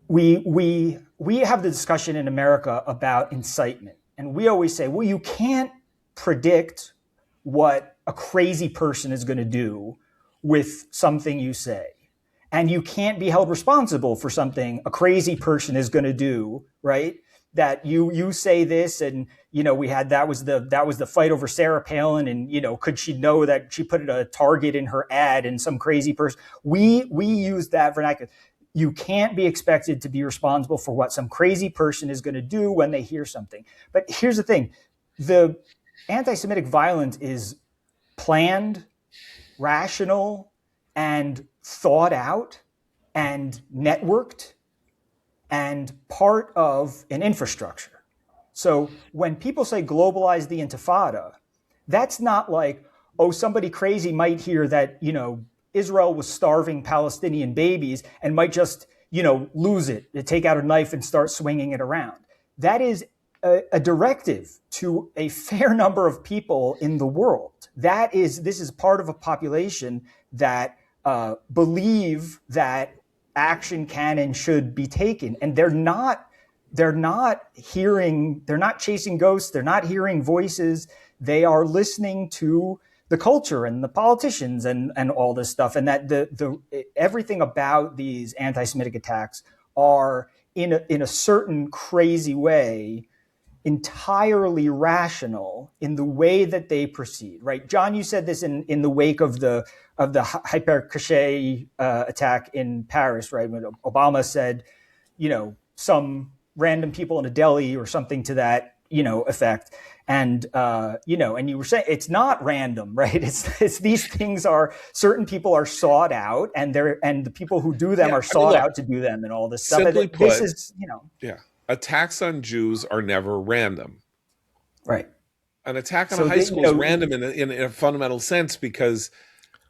we have the discussion in America about incitement, and we always say, well, you can't predict what a crazy person is going to do with something you say. And you can't be held responsible for something a crazy person is going to do, right? That you say this, and we had that was the fight over Sarah Palin, and could she know that she put a target in her ad and some crazy person? We use that vernacular. You can't be expected to be responsible for what some crazy person is going to do when they hear something. But here's the thing: the anti-Semitic violence is planned, rational, and thought out and networked and part of an infrastructure. So when people say globalize the Intifada, that's not like, oh, somebody crazy might hear that, Israel was starving Palestinian babies and might just, lose it, to take out a knife and start swinging it around. That is a directive to a fair number of people in the world. This is part of a population that believe that action can and should be taken, and they're not chasing ghosts, they're not hearing voices, they are listening to the culture and the politicians and all this stuff, and that the everything about these anti-Semitic attacks are in a certain crazy way entirely rational in the way that they proceed, right? John, you said this in the wake of the hyper-caché attack in Paris, right? When Obama said, some random people in a deli or something to that, effect. And, and you were saying it's not random, right? It's these things are, certain people are sought out, and the people who do them are sought out to do them and all this stuff. Simply put, this is, attacks on Jews are never random. Right. An attack on a high school is random in a fundamental sense, because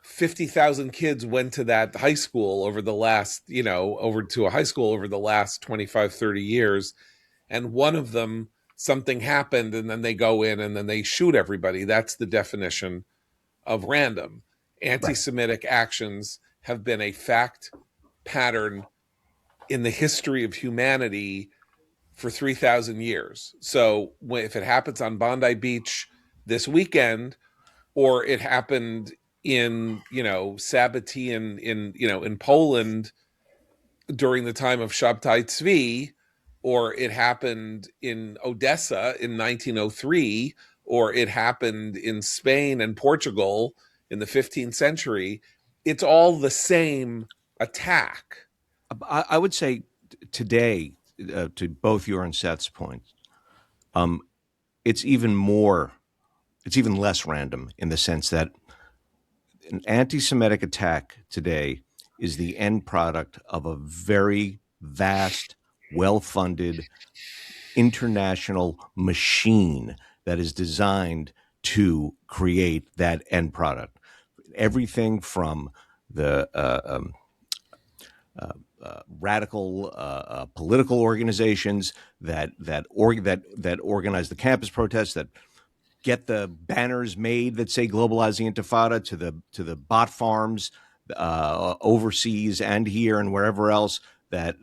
50,000 kids went to that high school over the last, over to a high school over the last 25, 30 years. And one of them, something happened, and then they go in and then they shoot everybody. That's the definition of random. Anti-Semitic actions have been a fact pattern in the history of humanity for 3,000 years. So if it happens on Bondi Beach this weekend, or it happened in, Sabbatean in Poland during the time of Shabtai Tzvi, or it happened in Odessa in 1903, or it happened in Spain and Portugal in the 15th century, it's all the same attack. I would say today, to both your and Seth's points, it's even less random, in the sense that an anti-Semitic attack today is the end product of a very vast, well-funded international machine that is designed to create that end product. Everything from the radical political organizations that organize the campus protests, that get the banners made that say "Globalize the Intifada," to the bot farms overseas and here and wherever else that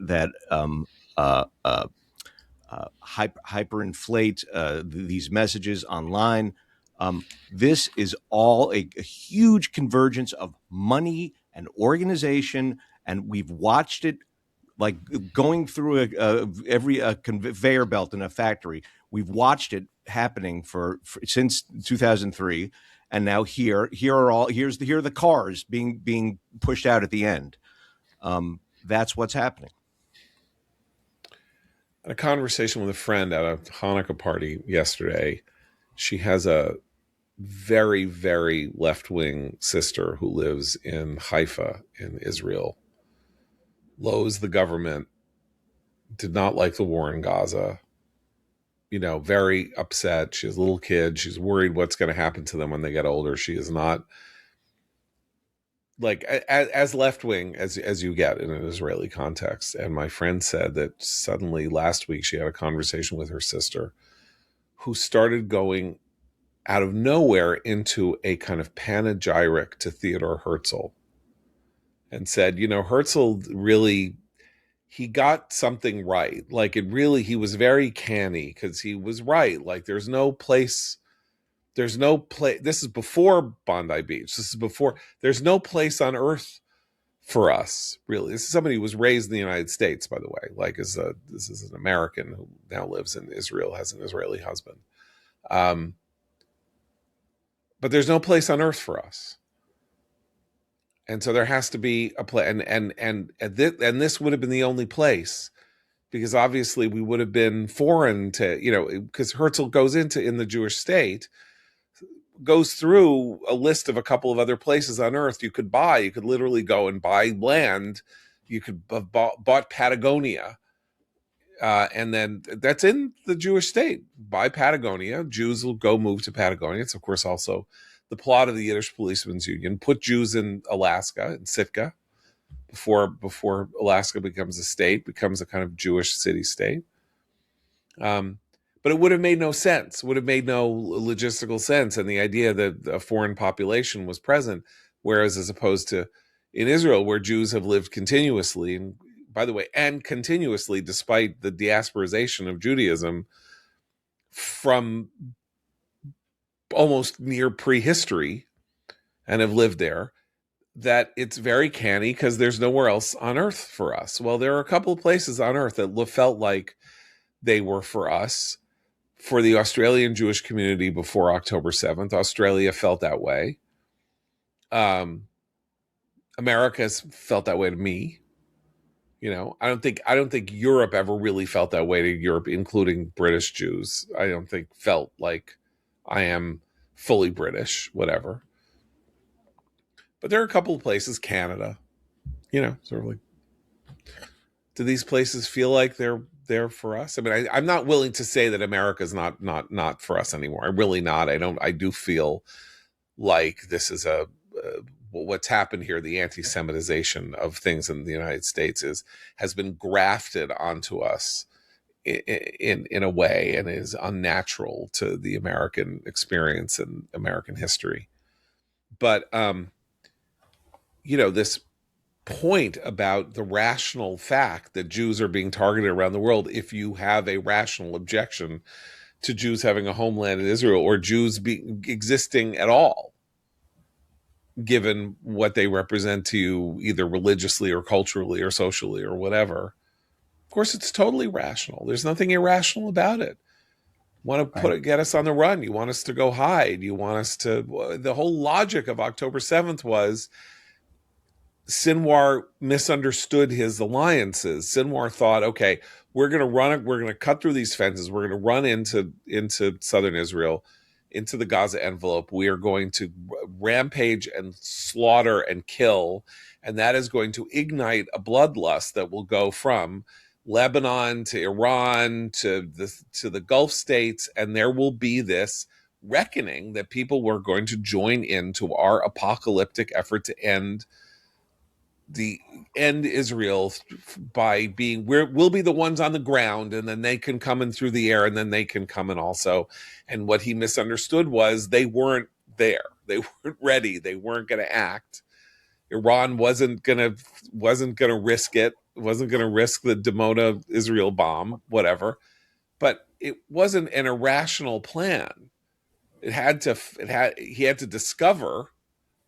hyperinflate these messages online. This is all a huge convergence of money and organization, and we've watched it like going through every conveyor belt in a factory. We've watched it happening since 2003, and now here are the cars being pushed out at the end. That's what's happening. A conversation with a friend at a Hanukkah party yesterday. She has a very, very left-wing sister who lives in Haifa in Israel. Loathes the government, did not like the war in Gaza, very upset. She has a little kid. She's worried what's going to happen to them when they get older. She is not like as left-wing as you get in an Israeli context. And my friend said that suddenly last week she had a conversation with her sister, who started going out of nowhere into a kind of panegyric to Theodore Herzl, and said, Herzl really, he got something right. Like he was very canny, because he was right. Like there's no There's no place. This is before Bondi Beach. This is before. There's no place on earth for us, really. This is somebody who was raised in the United States, by the way. Like, this is an American who now lives in Israel, has an Israeli husband. But there's no place on earth for us. And so there has to be a place, and this would have been the only place, because obviously we would have been foreign to, because Herzl goes into, in the Jewish state, goes through a list of a couple of other places on earth you could buy. You could literally go and buy land. You could have bought Patagonia. And then that's in the Jewish state. Buy Patagonia. Jews will go move to Patagonia. It's, of course, also the plot of the Yiddish Policemen's Union. Put Jews in Alaska, in Sitka, before Alaska becomes a state, becomes a kind of Jewish city-state. But it would have made no sense, would have made no logistical sense. And the idea that a foreign population was present, whereas as opposed to in Israel, where Jews have lived continuously, and by the way, and continuously, despite the diasporization of Judaism from almost near prehistory, and have lived there, that it's very canny because there's nowhere else on earth for us. Well, there are a couple of places on earth that felt like they were for us. For the Australian Jewish community before October 7th, Australia felt that way. America's felt that way to me. I don't think Europe ever really felt that way to Europe, including British Jews. I don't think felt like I am fully British, whatever. But there are a couple of places, Canada, sort of like, do these places feel like they're there for us? I mean, I'm not willing to say that America's not for us anymore. I'm really not. I do feel like this is what's happened here. The anti-Semitization of things in the United States has been grafted onto us in a way, and is unnatural to the American experience and American history. But this point about the rational fact that Jews are being targeted around the world, if you have a rational objection to Jews having a homeland in Israel, or Jews existing at all, given what they represent to you, either religiously or culturally or socially or whatever, of course it's totally rational. There's nothing irrational about it. Want to get us on the run. You want us to go hide. You want us to. The whole logic of October 7th was Sinwar misunderstood his alliances. Sinwar thought, okay, we're going to cut through these fences. We're going to run into southern Israel, into the Gaza envelope. We are going to rampage and slaughter and kill, and that is going to ignite a bloodlust that will go from Lebanon to Iran to the Gulf states, and there will be this reckoning that people were going to join into our apocalyptic effort to end Israel by being, we'll be the ones on the ground, and then they can come in through the air, and then they can come in also. And what he misunderstood was they weren't there. They weren't ready. They weren't going to act. Iran wasn't going to risk it. Wasn't going to risk the Dimona Israel bomb, whatever. But it wasn't an irrational plan. He had to discover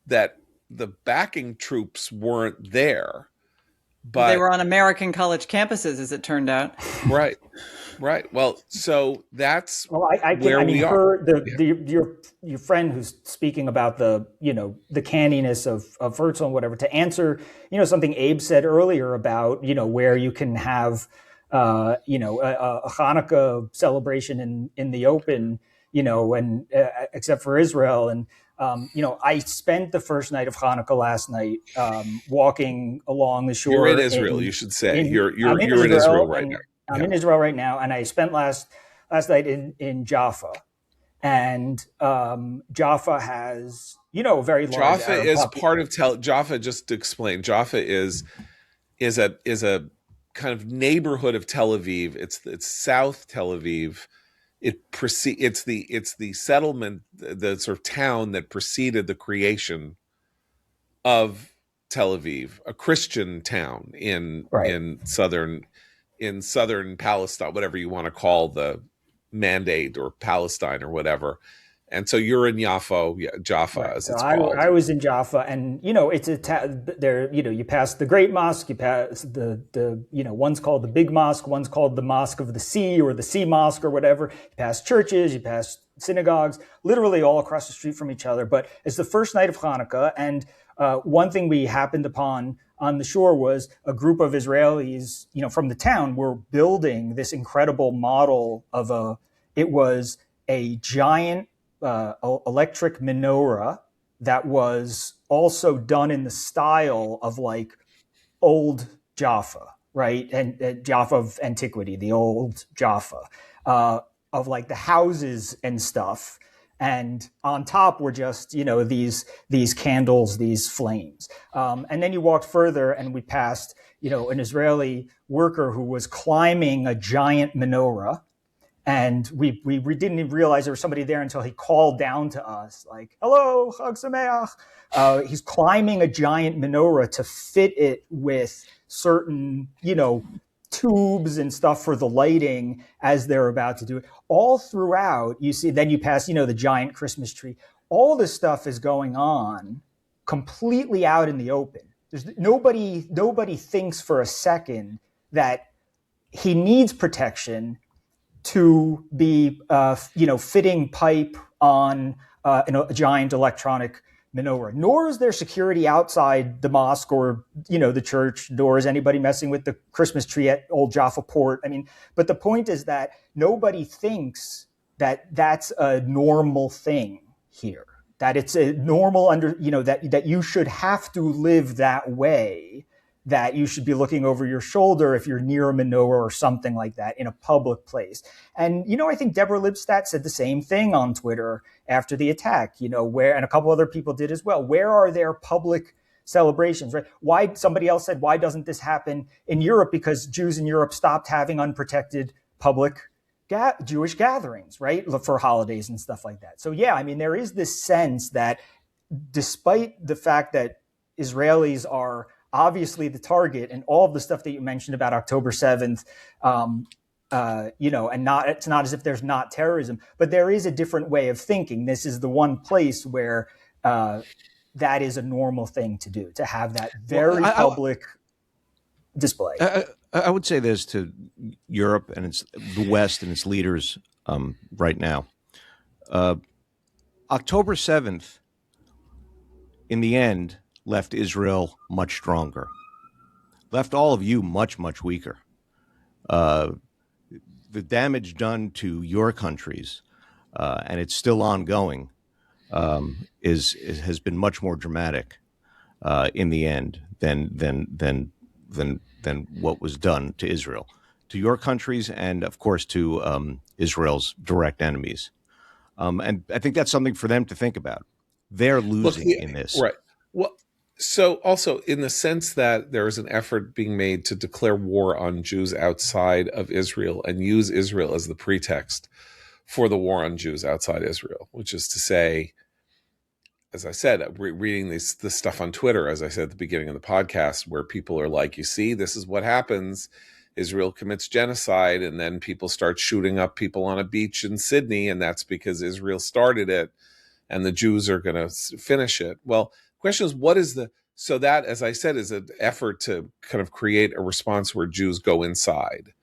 that the backing troops weren't there, but they were on American college campuses, as it turned out. Right. Well, so that's where we are. Your friend who's speaking about the canniness of Herzl and whatever, to answer something Abe said earlier about where you can have a Hanukkah celebration in the open, and except for Israel. And I spent the first night of Hanukkah last night walking along the shore. You're in Israel, you should say. You're in Israel right now. I'm in Israel right now, and I spent last night in Jaffa. And Jaffa has, a very large Jaffa Arab is population. part of Jaffa. Just to explain, Jaffa is a kind of neighborhood of Tel Aviv. It's South Tel Aviv. It's the settlement, the sort of town that preceded the creation of Tel Aviv, a Christian town in southern Palestine, whatever you want to call the mandate, or Palestine or whatever. And so you're in Jaffa, Right. as So it's I called. was in Jaffa, and it's there. You pass the Great Mosque, you pass the one's called the Big Mosque, one's called the Mosque of the Sea or the Sea Mosque or whatever. You pass churches, you pass synagogues, literally all across the street from each other. But it's the first night of Hanukkah, and one thing we happened upon on the shore was a group of Israelis, from the town, were building this incredible model of it was a giant electric menorah that was also done in the style of like old Jaffa, right? And Jaffa of antiquity, the old Jaffa, of like the houses and stuff. And on top were just, these candles, these flames. And then you walked further and we passed, an Israeli worker who was climbing a giant menorah, and we didn't even realize there was somebody there until he called down to us, like, "Hello, Chag Sameach." He's climbing a giant menorah to fit it with certain, tubes and stuff for the lighting as they're about to do it. All throughout, you see, then you pass, the giant Christmas tree. All this stuff is going on completely out in the open. There's nobody thinks for a second that he needs protection to be, fitting pipe on a giant electronic menorah. Nor is there security outside the mosque or, the church, nor is anybody messing with the Christmas tree at Old Jaffa Port. I mean, but the point is that nobody thinks that that's a normal thing here, that it's a normal that you should have to live that way, that you should be looking over your shoulder if you're near a menorah or something like that in a public place. And, I think Deborah Lipstadt said the same thing on Twitter after the attack, and a couple other people did as well. Where are their public celebrations, right? Why, somebody else said, why doesn't this happen in Europe? Because Jews in Europe stopped having unprotected public Jewish gatherings, right? For holidays and stuff like that. So yeah, I mean, there is this sense that despite the fact that Israelis are obviously the target, and all of the stuff that you mentioned about October 7th, and it's not as if there's not terrorism, but there is a different way of thinking. This is the one place where that is a normal thing to do, to have that very public display. I would say this to Europe and the West and its leaders right now. October 7th, in the end, left Israel much stronger, left all of you much, much weaker. The damage done to your countries, and it's still ongoing, has been much more dramatic in the end than what was done to Israel, to your countries, and of course to Israel's direct enemies. And I think that's something for them to think about. They're losing in this, right? Well, so also in the sense that there is an effort being made to declare war on Jews outside of Israel and use Israel as the pretext for the war on Jews outside Israel, which is to say, as I said, reading this stuff on Twitter, as I said at the beginning of the podcast, where people are like, you see, this is what happens. Israel commits genocide, and then people start shooting up people on a beach in Sydney, and that's because Israel started it, and the Jews are going to finish it. Well, the question is, so that, as I said, is an effort to kind of create a response where Jews go inside,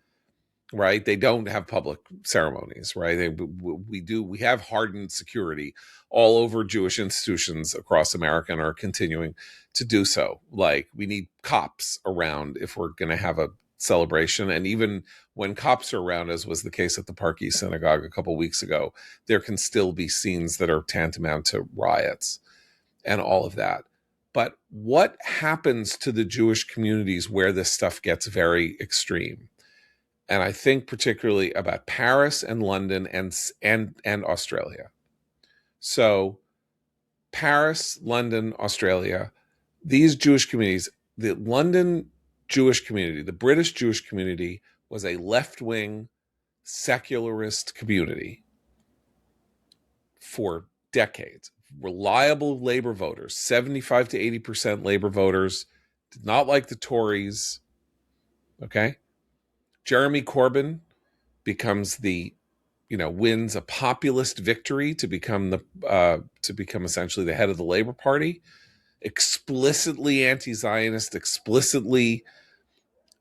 right? They don't have public ceremonies, right? We have hardened security all over Jewish institutions across America and are continuing to do so. Like, we need cops around if we're going to have a celebration. And even when cops are around, as was the case at the Park East Synagogue a couple of weeks ago, there can still be scenes that are tantamount to riots and all of that. But what happens to the Jewish communities where this stuff gets very extreme? And I think particularly about Paris and London and Australia. So Paris, London, Australia, these Jewish communities, the London Jewish community, the British Jewish community, was a left-wing secularist community for decades. Reliable Labour voters, 75 to 80% Labour voters, did not like the Tories. Okay? Jeremy Corbyn becomes the wins a populist victory to become essentially the head of the Labor Party, explicitly anti-Zionist, explicitly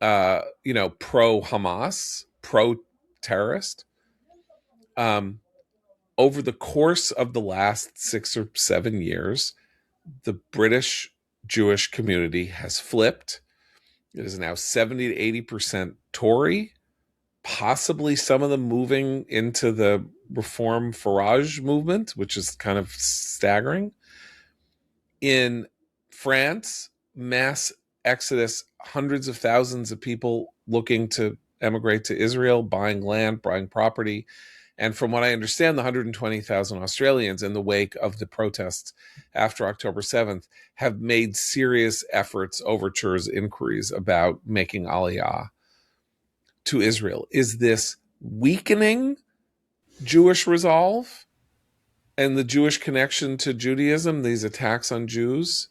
pro-Hamas, pro-terrorist. Over the course of the last 6 or 7 years, the British Jewish community has flipped. It is now 70 to 80% Tory, possibly some of them moving into the Reform Farage movement, which is kind of staggering. In France, mass exodus, hundreds of thousands of people looking to emigrate to Israel, buying land, buying property. And from what I understand, the 120,000 Australians in the wake of the protests after October 7th have made serious efforts, overtures, inquiries about making Aliyah to Israel. Is this weakening Jewish resolve and the Jewish connection to Judaism, these attacks on Jews?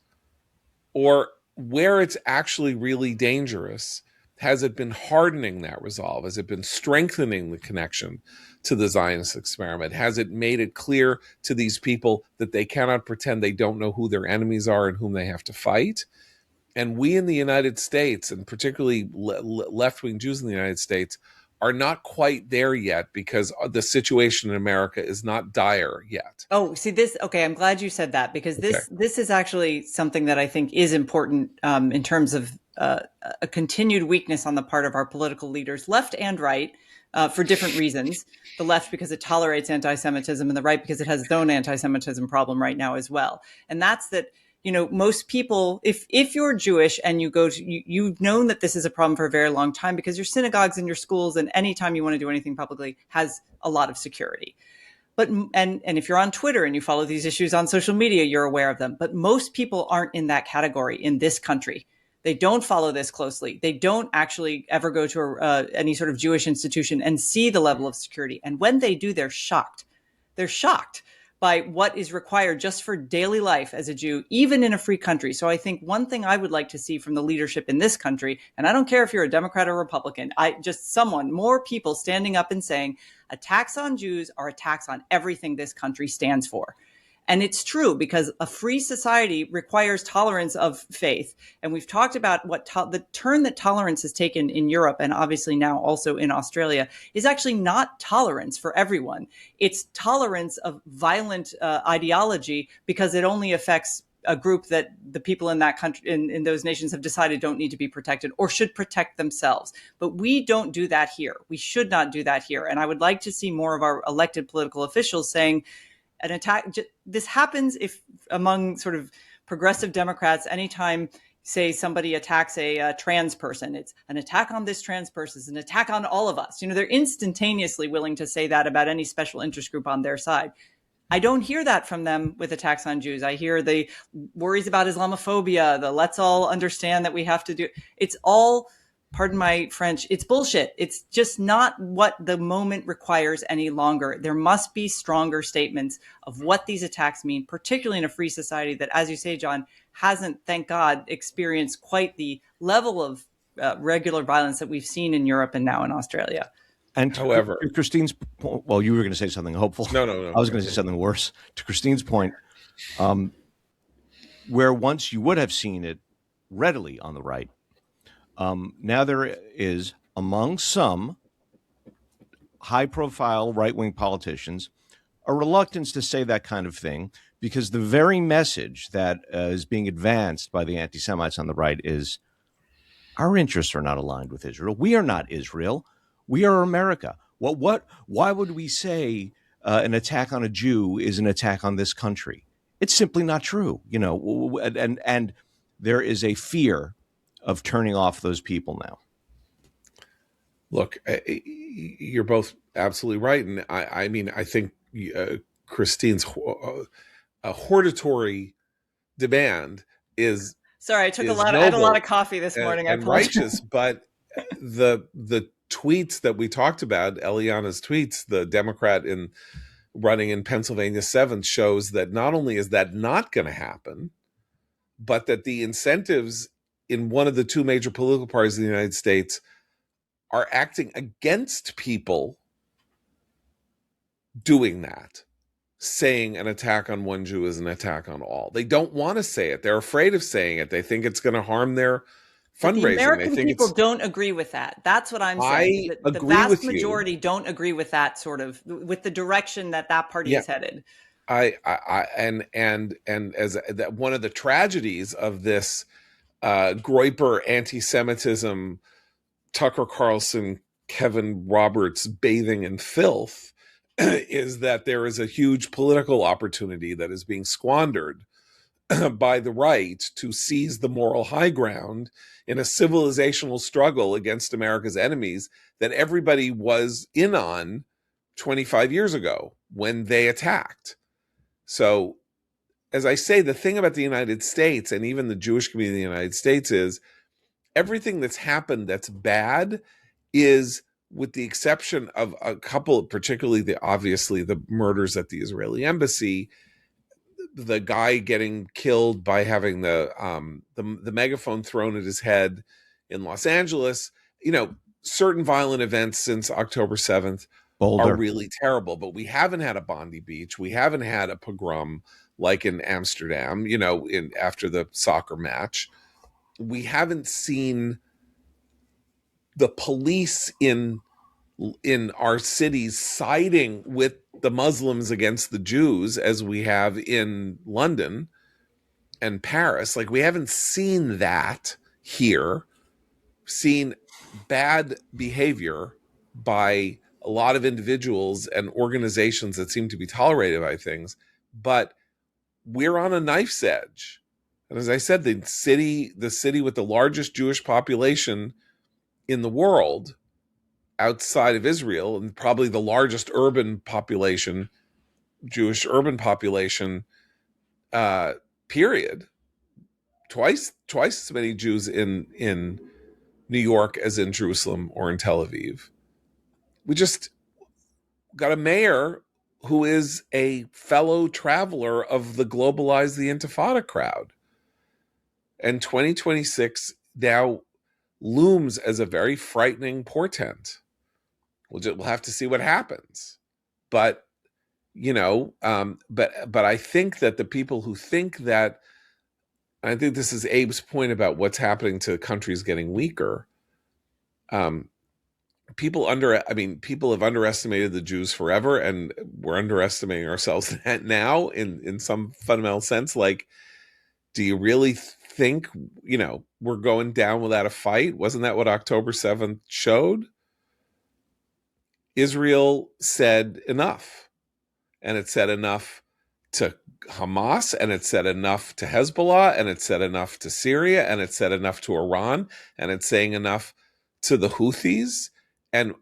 Or where it's actually really dangerous, has it been hardening that resolve? Has it been strengthening the connection to the Zionist experiment? Has it made it clear to these people that they cannot pretend they don't know who their enemies are and whom they have to fight? And we in the United States, and particularly left-wing Jews in the United States, are not quite there yet because the situation in America is not dire yet. Oh, see this. Okay, I'm glad you said that, because this is actually something that I think is important in terms of a continued weakness on the part of our political leaders, left and right, for different reasons. The left because it tolerates anti-Semitism, and the right because it has its own anti-Semitism problem right now as well. And that's that. Most people, if you're Jewish and you go to, you've known that this is a problem for a very long time, because your synagogues and your schools and anytime you want to do anything publicly has a lot of security. But, and if you're on Twitter and you follow these issues on social media, you're aware of them. But most people aren't in that category in this country. They don't follow this closely. They don't actually ever go to any sort of Jewish institution and see the level of security. And when they do, they're shocked. They're shocked by what is required just for daily life as a Jew, even in a free country. So I think one thing I would like to see from the leadership in this country, and I don't care if you're a Democrat or Republican, more people standing up and saying attacks on Jews are attacks on everything this country stands for. And it's true, because a free society requires tolerance of faith. And we've talked about what the turn that tolerance has taken in Europe, and obviously now also in Australia, is actually not tolerance for everyone. It's tolerance of violent ideology, because it only affects a group that the people in that country, in those nations, have decided don't need to be protected or should protect themselves. But we don't do that here. We should not do that here. And I would like to see more of our elected political officials saying, an attack. This happens if among sort of progressive Democrats, anytime, say, somebody attacks a trans person, it's an attack on this trans person, it's an attack on all of us. They're instantaneously willing to say that about any special interest group on their side. I don't hear that from them with attacks on Jews. I hear the worries about Islamophobia, the let's all understand that we have to do. It's all, pardon my French, it's bullshit. It's just not what the moment requires any longer. There must be stronger statements of what these attacks mean, particularly in a free society that, as you say, John, hasn't, thank God, experienced quite the level of regular violence that we've seen in Europe and now in Australia. And however, to Christine's point, well, you were going to say something hopeful. No. I was going to say something worse. To Christine's point, where once you would have seen it readily on the right, now there is, among some high-profile right-wing politicians, a reluctance to say that kind of thing, because the very message that is being advanced by the anti-Semites on the right is, our interests are not aligned with Israel. We are not Israel. We are America. Why would we say an attack on a Jew is an attack on this country? It's simply not true. And there is a fear of turning off those people now. Look, you're both absolutely right. And I think Christine's hortatory demand is... Sorry, I had a lot of coffee this morning. And righteous, but the tweets that we talked about, Eliana's tweets, the Democrat running in Pennsylvania 7th, shows that not only is that not going to happen, but that the incentives in one of the two major political parties in the United States are acting against people doing that, saying an attack on one Jew is an attack on all. They don't want to say it. They're afraid of saying it. They think it's going to harm their But the fundraising. They American think people don't agree with that. That's what I'm saying. I The agree vast with you. majority don't agree with that with the direction that party Yeah. is headed. And as that, one of the tragedies of this Groyper anti-Semitism, Tucker Carlson, Kevin Roberts bathing in filth, is that there is a huge political opportunity that is being squandered by the right to seize the moral high ground in a civilizational struggle against America's enemies that everybody was in on 25 years ago when they attacked. So, as I say, the thing about the United States and even the Jewish community in the United States is everything that's happened that's bad is, with the exception of a couple, particularly obviously the murders at the Israeli embassy, the guy getting killed by having the megaphone thrown at his head in Los Angeles, certain violent events since October 7th Boulder. are really terrible, but we haven't had a Bondi Beach. We haven't had a pogrom like in Amsterdam, after the soccer match. We haven't seen the police in our cities siding with the Muslims against the Jews as we have in London and Paris. Like, we haven't seen that here. Seen bad behavior by a lot of individuals and organizations that seem to be tolerated by things, but we're on a knife's edge. And as I said, the city with the largest Jewish population in the world outside of Israel, and probably the largest urban population, Jewish urban population, period. Twice as many Jews in New York as in Jerusalem or in Tel Aviv. We just got a mayor who is a fellow traveler of the globalized, the Intifada crowd. And 2026 now looms as a very frightening portent. We'll have to see what happens. But, but I think that the people who think that, I think this is Abe's point about what's happening to countries getting weaker. People have underestimated the Jews forever, and we're underestimating ourselves now in some fundamental sense. Like, do you really think, we're going down without a fight? Wasn't that what October 7th showed? Israel said enough, and it said enough to Hamas, and it said enough to Hezbollah, and it said enough to Syria, and it said enough to Iran, and it's saying enough to the Houthis. And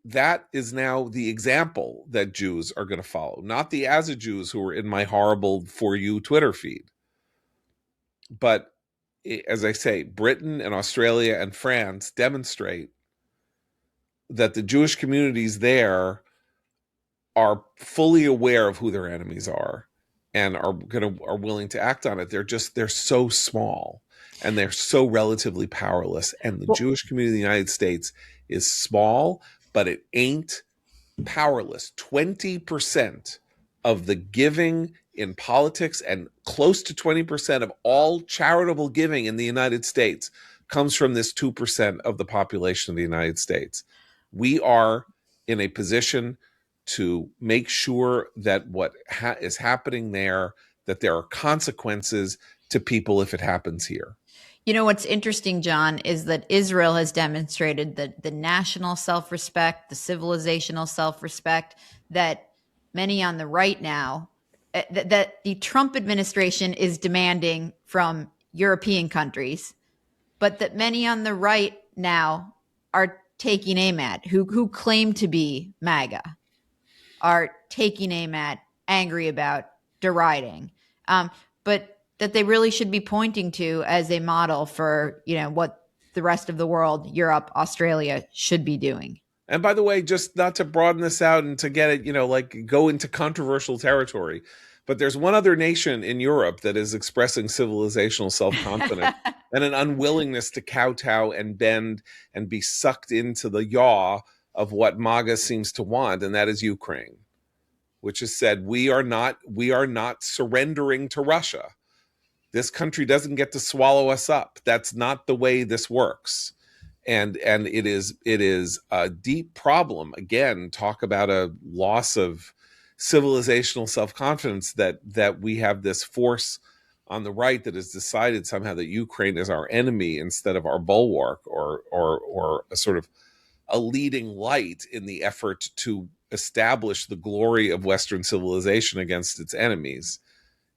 that is now the example that Jews are going to follow, not the Gaza Jews who were in my horrible For You Twitter feed. But as I say, Britain and Australia and France demonstrate that the Jewish communities there are fully aware of who their enemies are and are willing to act on it. They're so small and they're so relatively powerless. And the Jewish community in the United States is small, but it ain't powerless. 20% of the giving in politics and close to 20% of all charitable giving in the United States comes from this 2% of the population of the United States. We are in a position to make sure that what is happening there, that there are consequences to people if it happens here. What's interesting, John, is that Israel has demonstrated the national self-respect, the civilizational self-respect that many on the right now, that the Trump administration is demanding from European countries, but that many on the right now are taking aim at, who claim to be MAGA, are taking aim at, angry about, deriding. But that they really should be pointing to as a model for, what the rest of the world, Europe, Australia should be doing. And by the way, just not to broaden this out and to get it, go into controversial territory, but there's one other nation in Europe that is expressing civilizational self-confidence and an unwillingness to kowtow and bend and be sucked into the yaw of what MAGA seems to want, and that is Ukraine. which has said we are not surrendering to Russia. This country doesn't get to swallow us up. That's not the way this works. And it is a deep problem. Again, talk about a loss of civilizational self-confidence that we have this force on the right that has decided somehow that Ukraine is our enemy instead of our bulwark, or a sort of a leading light in the effort to establish the glory of Western civilization against its enemies,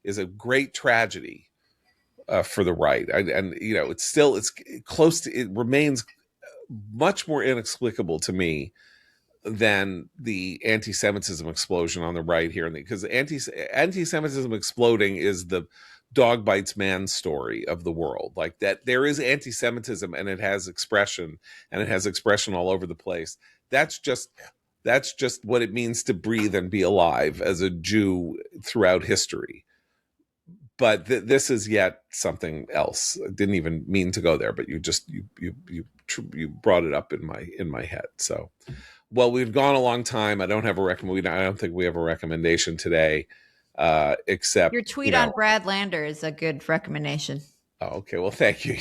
is a great tragedy for the right. And it remains much more inexplicable to me than the anti-Semitism explosion on the right here, because anti-Semitism exploding is the dog bites man story of the world. Like that, there is anti-Semitism and it has expression, all over the place. That's just what it means to breathe and be alive as a Jew throughout history. But this is yet something else. I didn't even mean to go there, but you brought it up in my head. So, well, we've gone a long time. I don't think we have a recommendation today, except your tweet on Brad Lander is a good recommendation. Oh, okay. Well, thank you.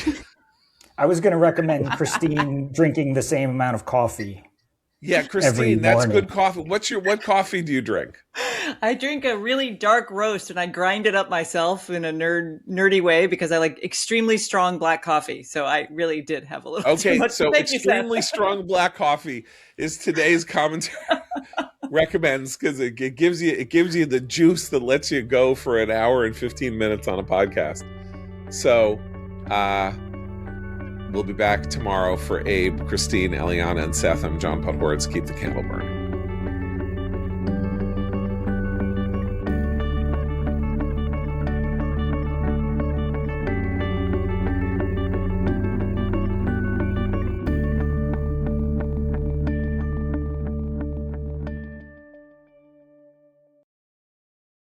I was going to recommend Christine drinking the same amount of coffee. Yeah, Christine, that's good coffee. What coffee do you drink? I drink a really dark roast and I grind it up myself in a nerdy way because I like extremely strong black coffee. So I really did have a little too much. So extremely strong black coffee is today's commentary recommends, because it gives you the juice that lets you go for an hour and 15 minutes on a podcast. So we'll be back tomorrow for Abe, Christine, Eliana, and Seth. I'm John Podhoretz. Keep the candle burning.